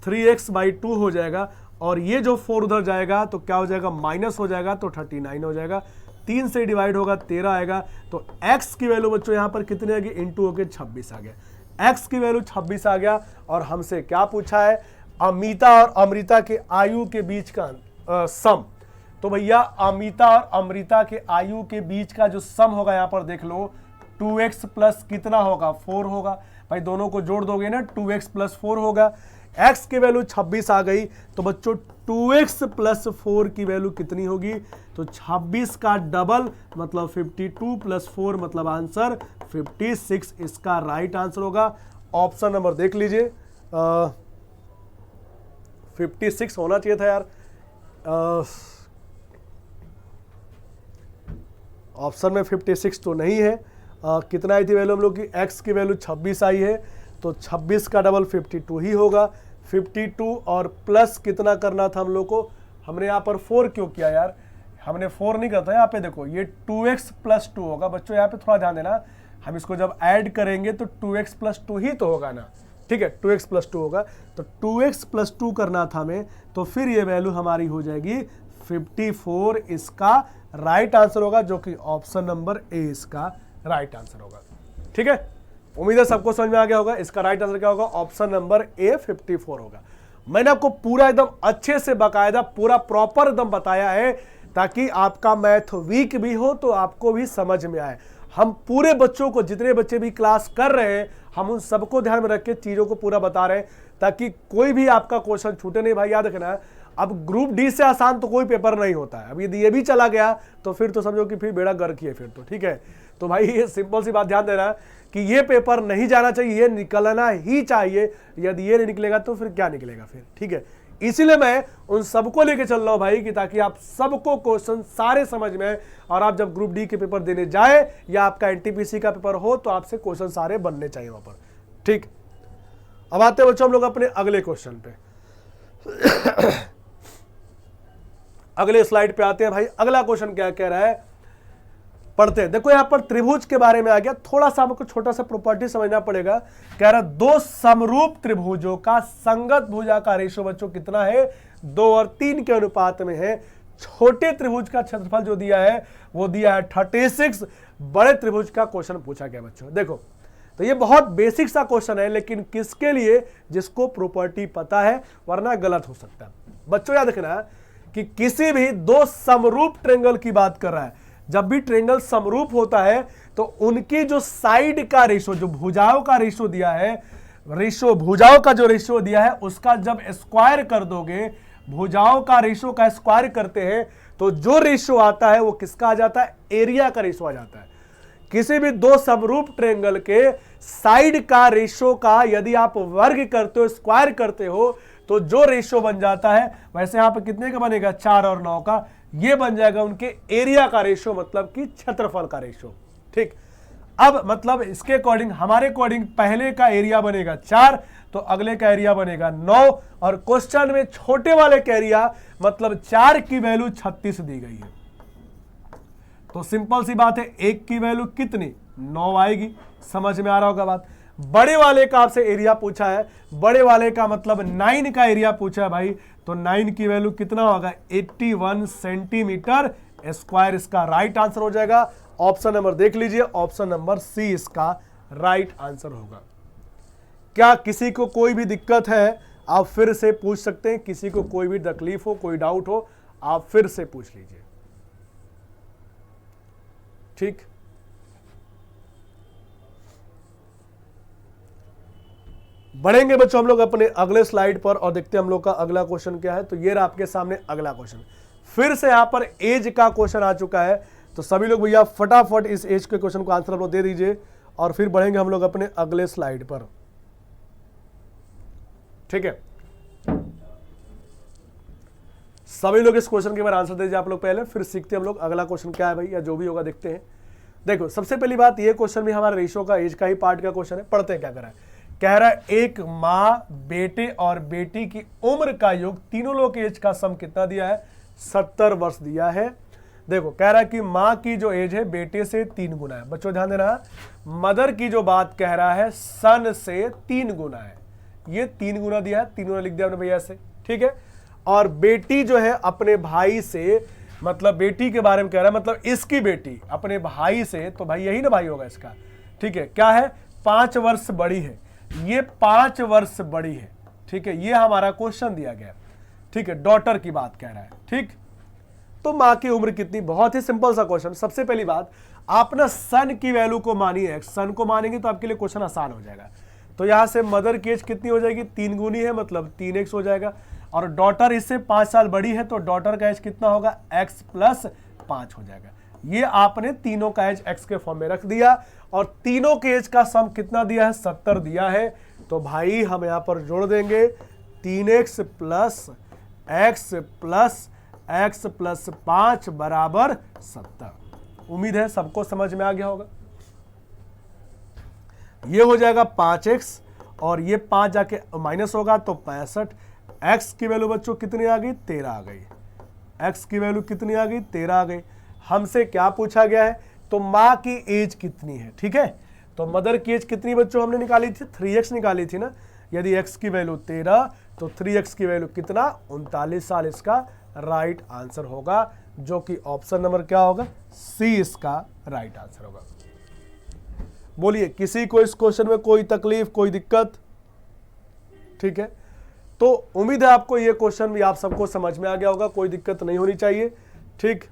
3x/2 हो जाएगा, और ये जो 4 उधर जाएगा तो क्या हो जाएगा, माइनस हो जाएगा, तो 39 हो जाएगा। 3 से डिवाइड होगा 13 आएगा, तो x की वैल्यू बच्चों यहाँ पर कितनी आएगी, इंटू होके 26 आ गया। x की वैल्यू 26 आ गया। और हमसे क्या पूछा है, अमिता और अमृता के आयु के बीच का सम। तो भैया अमिता और अमृता के आयु के बीच का जो सम होगा यहाँ पर देख लो, 2x प्लस कितना होगा, 4 होगा। भाई दोनों को जोड़ दोगे ना, 2x + 4 होगा। x की वैल्यू 26 आ गई, तो बच्चों 2x + 4 की वैल्यू कितनी होगी, तो 26 का डबल मतलब 52 + 4 मतलब आंसर 56 इसका राइट आंसर होगा। ऑप्शन नंबर देख लीजिए, 56 होना चाहिए था यार। ऑप्शन में 56 तो नहीं है, कितना आई थी वैल्यू हम लोग की, x की वैल्यू 26 आई है, तो 26 का डबल 52 ही होगा। 52 और प्लस कितना करना था हम लोग को, हमने यहाँ पर 4 क्यों किया यार, हमने 4 नहीं करता यहाँ पे, देखो ये 2x + 2 होगा। बच्चों यहाँ पे थोड़ा ध्यान देना, हम इसको जब ऐड करेंगे तो 2x + 2 ही तो होगा ना, ठीक है, 2x + 2 होगा, तो 2x + 2 करना था हमें, तो फिर ये वैल्यू हमारी हो जाएगी 54, इसका राइट आंसर होगा, जो कि ऑप्शन नंबर ए इसका राइट आंसर होगा। ठीक है, उम्मीद है सबको समझ में आ गया होगा। इसका राइट आंसर क्या होगा, ऑप्शन नंबर ए 54 होगा। मैंने आपको पूरा एकदम अच्छे से बाकायदा पूरा प्रॉपर एकदम बताया है, ताकि आपका मैथ वीक भी हो तो आपको भी समझ में आए। हम पूरे बच्चों को, जितने बच्चे भी क्लास कर रहे हैं, हम उन सबको ध्यान में रख के चीज़ों को पूरा बता रहे हैं, ताकि कोई भी आपका क्वेश्चन छूटे नहीं। भाई याद रखना, अब ग्रुप डी से आसान तो कोई पेपर नहीं होता है। अब यदि ये भी चला गया तो फिर तो समझो कि फिर बेड़ा गर्क ही है फिर तो। ठीक है, तो भाई ये सिंपल सी बात ध्यान देना कि ये पेपर नहीं जाना चाहिए, ये निकलना ही चाहिए। यदि ये नहीं निकलेगा तो फिर क्या निकलेगा फिर। ठीक है, इसीलिए मैं उन सबको लेके चल रहा हूं भाई, कि ताकि आप सबको क्वेश्चन सारे समझ में आए, और आप जब ग्रुप डी के पेपर देने जाए या आपका एनटीपीसी का पेपर हो तो आपसे क्वेश्चन सारे बनने चाहिए वहां पर। ठीक, अब आते हैं बच्चों हम लोग अपने अगले क्वेश्चन पे। अगले स्लाइड पे आते हैं भाई। अगला क्वेश्चन क्या कह रहा है, पढ़ते हैं। देखो यहां पर त्रिभुज के बारे में आ गया, थोड़ा सा आपको छोटा सा प्रॉपर्टी समझना पड़ेगा। कह रहा है 2 समरूप त्रिभुजों का संगत भुजा का रेशो बच्चों कितना है, 2 और 3 के अनुपात में है। छोटे त्रिभुज का क्षेत्रफल जो दिया है वो दिया है 36। बड़े त्रिभुज का क्वेश्चन पूछा गया बच्चों। देखो तो ये बहुत बेसिक सा क्वेश्चन है, लेकिन किसके लिए, जिसको प्रॉपर्टी पता है, वरना गलत हो सकता है। बच्चों याद रखना कि किसी भी 2 समरूप ट्रायंगल की बात कर रहा है। जब भी ट्रायंगल समरूप होता है तो उनकी जो साइड का रेशो, जो भुजाओं का रेशो दिया है, भुजाओं का जो रेशो दिया है उसका जब स्क्वायर कर दोगे, भुजाओं का रेशो का स्क्वायर करते हैं तो जो रेशो आता है वो किसका आ जाता है, एरिया का रेशो आ जाता है। किसी भी 2 समरूप ट्रायंगल के साइड का रेशो का यदि आप वर्ग करते हो, स्क्वायर करते हो, तो जो रेशो बन जाता है, वैसे यहां पर कितने का बनेगा, 4 और 9 का, ये बन जाएगा उनके एरिया का रेशो, मतलब कि क्षेत्रफल का रेशो। ठीक, अब मतलब इसके अकॉर्डिंग, हमारे अकॉर्डिंग पहले का एरिया बनेगा 4, तो अगले का एरिया बनेगा 9, और क्वेश्चन में छोटे वाले का एरिया मतलब 4 की वैल्यू 36 दी गई है। तो सिंपल सी बात है, 1 की वैल्यू कितनी, 9 आएगी। समझ में आ रहा होगा बात। बड़े वाले का आपसे एरिया पूछा है, बड़े वाले का मतलब 9 का एरिया पूछा है भाई, तो 9 की वैल्यू कितना होगा, 81 सेंटीमीटर स्क्वायर इसका राइट आंसर हो जाएगा। ऑप्शन नंबर देख लीजिए, ऑप्शन नंबर सी इसका राइट आंसर होगा। क्या किसी को कोई भी दिक्कत है, आप फिर से पूछ सकते हैं। किसी को कोई भी तकलीफ हो, कोई डाउट हो, आप फिर से पूछ लीजिए। ठीक, बढ़ेंगे बच्चों हम लोग अपने अगले स्लाइड पर और देखते हैं हम लोग का अगला क्वेश्चन क्या है। तो ये रहा आपके सामने अगला क्वेश्चन। फिर से यहां पर एज का क्वेश्चन आ चुका है, तो सभी लोग भैया फटाफट इस एज के क्वेश्चन को आंसर हम लोग दे दीजिए, और फिर बढ़ेंगे हम लोग अपने अगले स्लाइड पर। ठीक है, सभी लोग इस क्वेश्चन के बारे में आंसर दीजिए आप लोग पहले, फिर सीखते हैं हम लोग अगला क्वेश्चन क्या है भाई, या जो भी होगा देखते हैं। देखो सबसे पहली बात, ये क्वेश्चन भी हमारा रेशो का, एज का ही पार्ट का क्वेश्चन है। पढ़ते हैं क्या कर रहा है। कह रहा है एक माँ, बेटे और बेटी की उम्र का योग, तीनों लोग की एज का सम कितना दिया है, 70 वर्ष दिया है। देखो कह रहा है कि माँ की जो एज है बेटे से 3 गुना है। बच्चों ध्यान देना, मदर की जो बात कह रहा है सन से 3 गुना है। ये 3 गुना दिया है, 3 गुना लिख दिया हमने भैया से। ठीक है, और बेटी जो है अपने भाई से, मतलब बेटी के बारे में कह रहा है, मतलब इसकी बेटी अपने भाई से, तो भाई यही ना भाई होगा इसका। ठीक है, क्या है, 5 वर्ष बड़ी है, ये 5 वर्ष बड़ी है। ठीक है, ये हमारा क्वेश्चन दिया गया। ठीक है, डॉटर की बात कह रहा है। ठीक, तो मां की उम्र कितनी, बहुत ही सिंपल सा क्वेश्चन। सबसे पहली बात, आप ना सन की वैल्यू को मानिए, सन को मानेंगे तो आपके लिए क्वेश्चन आसान हो जाएगा। तो यहां से मदर की एज कितनी हो जाएगी, 3 गुनी है, मतलब 3x हो जाएगा, और डॉटर इससे 5 साल बड़ी है, तो डॉटर का एज कितना होगा, x + 5 हो जाएगा। ये आपने तीनों का एज x के फॉर्म में रख दिया, और तीनों के एज का सम कितना दिया है, 70 दिया है। तो भाई हम यहां पर जोड़ देंगे 3x + x + 5 = 70। उम्मीद है सबको समझ में आ गया होगा। ये हो जाएगा 5x और ये 5 जाके माइनस होगा तो 65। x की वैल्यू बच्चों कितनी आ गई? 13 आ गई। x की वैल्यू कितनी आ गई? 13 आ गई। हमसे क्या पूछा गया है? तो माँ की एज कितनी है, ठीक है। तो मदर की एज कितनी बच्चों हमने निकाली थी? 3x निकाली थी ना। यदि x की वैल्यू 13 तो 3x की वैल्यू कितना? 39 साल इसका राइट आंसर होगा, जो कि ऑप्शन नंबर क्या होगा? सी इसका राइट आंसर होगा। बोलिए, किसी को इस क्वेश्चन में कोई तकलीफ, कोई दिक्कत? ठीक है, तो उम्मीद है आपको ये क्वेश्चन भी आप सबको समझ में आ गया होगा, कोई दिक्कत नहीं होनी चाहिए। ठीक,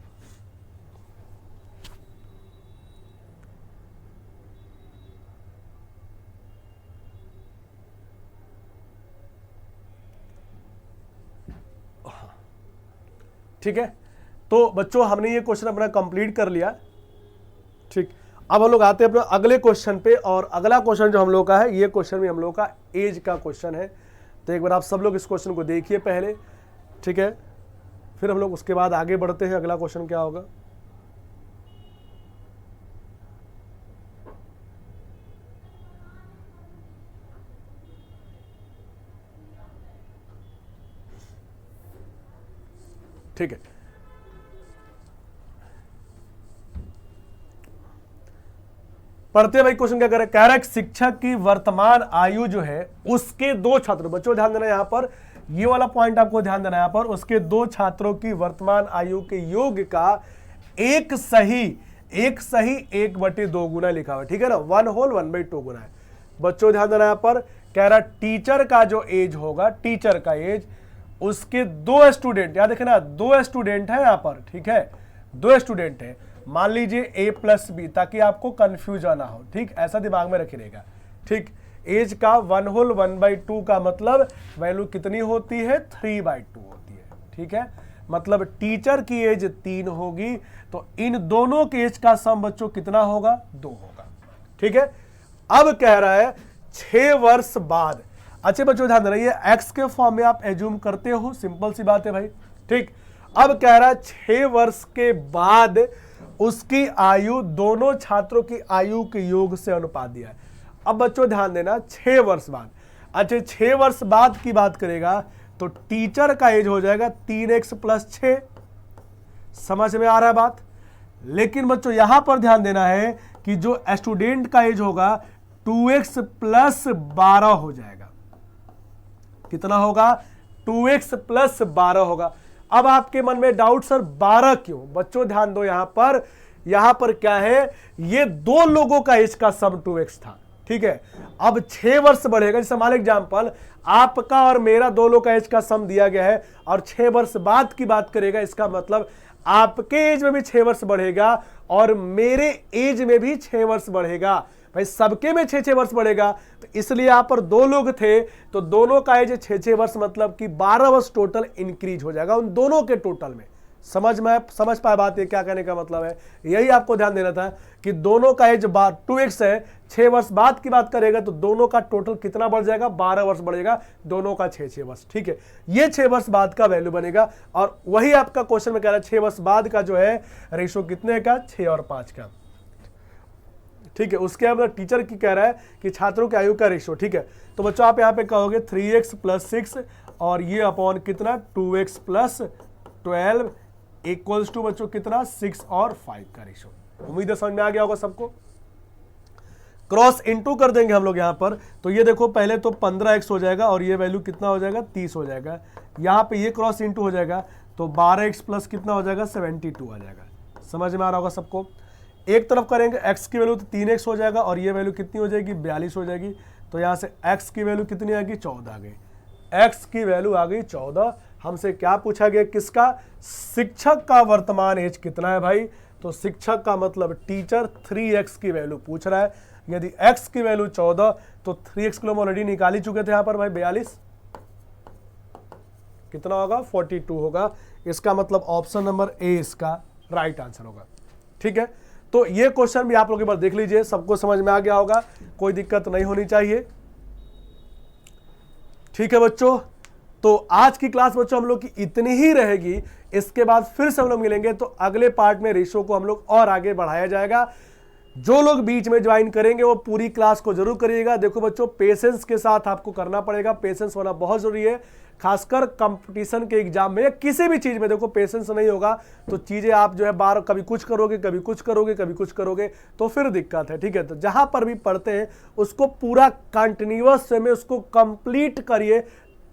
ठीक है। तो बच्चों हमने ये क्वेश्चन अपना कंप्लीट कर लिया। ठीक, अब हम लोग आते हैं अपने अगले क्वेश्चन पे, और अगला क्वेश्चन जो हम लोग का है, ये क्वेश्चन भी हम लोग का एज का क्वेश्चन है। तो एक बार आप सब लोग इस क्वेश्चन को देखिए पहले, ठीक है, फिर हम लोग उसके बाद आगे बढ़ते हैं। अगला क्वेश्चन क्या होगा? ठीक है, पढ़ते भाई। क्वेश्चन क्या कह रहा है? शिक्षक की वर्तमान आयु जो है उसके दो छात्रों, बच्चों ध्यान देना यहां पर, ये वाला पॉइंट आपको ध्यान देना यहां पर, उसके दो छात्रों की वर्तमान आयु के योग का एक सही 1/2 गुना लिखा हुआ, ठीक है ना, 1/2 गुना है। बच्चों ध्यान देना यहां पर, कह रहा टीचर का जो एज होगा, टीचर का एज, उसके 2 स्टूडेंट, याद रखना 2 स्टूडेंट है यहां पर, ठीक है, 2 स्टूडेंट है। मान लीजिए a+b, ताकि आपको कंफ्यूजन ना हो, ठीक, ऐसा दिमाग में रखिएगा। ठीक, एज का 1/2 का मतलब वैल्यू कितनी होती है? 3/2 होती है, ठीक है। मतलब टीचर की एज 3 होगी, तो इन दोनों के एज का सम बच्चों कितना होगा? 2 होगा, ठीक है। अब कह रहा है 6 वर्ष बाद। अच्छे बच्चों ध्यान देना, ये एक्स के फॉर्म में आप एज्यूम करते हो, सिंपल सी बात है भाई। ठीक, अब कह रहा है 6 वर्ष के बाद उसकी आयु दोनों छात्रों की आयु के योग से अनुपात दिया है। अब बच्चों ध्यान देना, 6 वर्ष बाद, अच्छा 6 वर्ष बाद की बात करेगा तो टीचर का एज हो जाएगा 3x + 6। समझ में आ रहा है बात? लेकिन बच्चों यहां पर ध्यान देना है कि जो स्टूडेंट का एज होगा 2x + 12 हो जाएगा। कितना होगा? 2x + 12 होगा। अब आपके मन में डाउट, सर 12 क्यों? बच्चों ध्यान दो, यहां पर क्या है, ये 2 लोगों का एज का सम 2x था, ठीक है। अब 6 वर्ष बढ़ेगा, जैसे मान एग्जांपल आपका और मेरा 2 लोगों का एज का सम दिया गया है, और 6 वर्ष बाद की बात करेगा, इसका मतलब आपके एज में भी 6 वर्ष बढ़ेगा और मेरे एज में भी 6 वर्ष बढ़ेगा। भाई सबके में 6-6 वर्ष बढ़ेगा, तो इसलिए यहां पर 2 लोग थे तो दोनों का एज 6-6 वर्ष, मतलब कि 12 वर्ष टोटल इंक्रीज हो जाएगा उन दोनों के टोटल में। समझ पाए बात? ये क्या कहने का मतलब है, यही आपको ध्यान देना था कि दोनों का एज 2x है, 6 वर्ष बाद की बात करेगा तो दोनों का टोटल कितना बढ़ जाएगा? 12 वर्ष बढ़ेगा, दोनों का 6-6 वर्ष, ठीक है। ये 6 वर्ष बाद का वैल्यू बनेगा, और वही आपका क्वेश्चन में कह रहा है 6 वर्ष बाद का जो है रेशो कितने का? 6 और 5 का, ठीक है। उसके बाद टीचर की कह रहा है कि छात्रों की आयु का रेशो, ठीक है। तो बच्चों आप यहाँ पे कहोगे 3x + 6 और ये अपॉन कितना? 2x + 12 इक्वल्स टू बच्चों कितना? 6 और 5 का रेशो। उम्मीद है समझ में आ गया होगा सबको। क्रॉस इनटू कर देंगे हम लोग यहाँ पर, तो ये देखो पहले तो 15x हो जाएगा और ये वैल्यू कितना हो जाएगा? 30 हो जाएगा। यहाँ पे ये क्रॉस इनटू हो जाएगा तो 12x + कितना हो जाएगा? 72 आ जाएगा। समझ में आ रहा होगा सबको। एक तरफ करेंगे x की वैल्यू तो 3x हो जाएगा और ये वैल्यू कितनी हो जाएगी? 42 हो जाएगी। तो यहाँ से x की वैल्यू कितनी आ गई? 14 आ गई। x की वैल्यू आ गई 14। हमसे क्या पूछा गया? किसका? शिक्षक का वर्तमान एज कितना है भाई? तो शिक्षक का मतलब टीचर 3x की वैल्यू पूछ रहा है। यदि x की वैल्यू 14 तो 3x को हम ऑलरेडी निकाल ही चुके थे यहाँ पर भाई, 42 कितना होगा? 42 होगा। इसका मतलब ऑप्शन नंबर ए इसका राइट आंसर होगा, ठीक है। तो ये क्वेश्चन भी आप लोग एक बार देख लीजिए, सबको समझ में आ गया होगा, कोई दिक्कत नहीं होनी चाहिए, ठीक है बच्चों। तो आज की क्लास बच्चों हम लोग की इतनी ही रहेगी। इसके बाद फिर से हम लोग मिलेंगे, तो अगले पार्ट में रेशो को हम लोग और आगे बढ़ाया जाएगा। जो लोग बीच में ज्वाइन करेंगे वो पूरी क्लास को जरूर करिएगा। देखो बच्चों, पेशेंस के साथ आपको करना पड़ेगा, पेशेंस होना बहुत जरूरी है, खासकर कंपटीशन के एग्जाम में या किसी भी चीज में। देखो पेशेंस नहीं होगा तो चीजें आप जो है बार कभी कुछ करोगे, कभी कुछ करोगे, कभी कुछ करोगे, तो फिर दिक्कत है। ठीक है, तो जहां पर भी पढ़ते हैं उसको पूरा कंटिन्यूअस वे में उसको कंप्लीट करिए,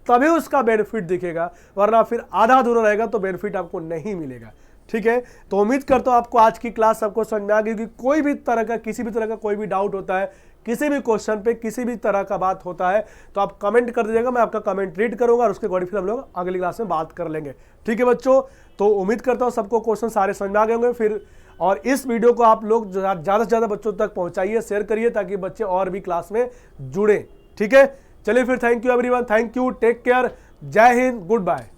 तभी उसका बेनिफिट दिखेगा, वरना फिर आधा अधूरा रहेगा तो बेनिफिट आपको नहीं मिलेगा। ठीक है, तो उम्मीद करता हूं आपको आज की क्लास सबको समझ में आ गई कि कोई भी तरह का, किसी भी तरह का कोई भी डाउट होता है, किसी भी क्वेश्चन पे किसी भी तरह का बात होता है तो आप कमेंट कर दीजिएगा, मैं आपका कमेंट रीड करूंगा और उसके अकॉर्डिंग फिर हम लोग अगली क्लास में बात कर लेंगे। ठीक है बच्चों, तो उम्मीद करता हूं सबको क्वेश्चन सारे समझ में आ गए होंगे फिर। और इस वीडियो को आप लोग ज़्यादा से ज़्यादा बच्चों तक पहुंचाइए, शेयर करिए, ताकि बच्चे और भी क्लास में जुड़े। ठीक है, चलिए फिर, thank you everyone, thank you, take care, Jai Hind, good bye.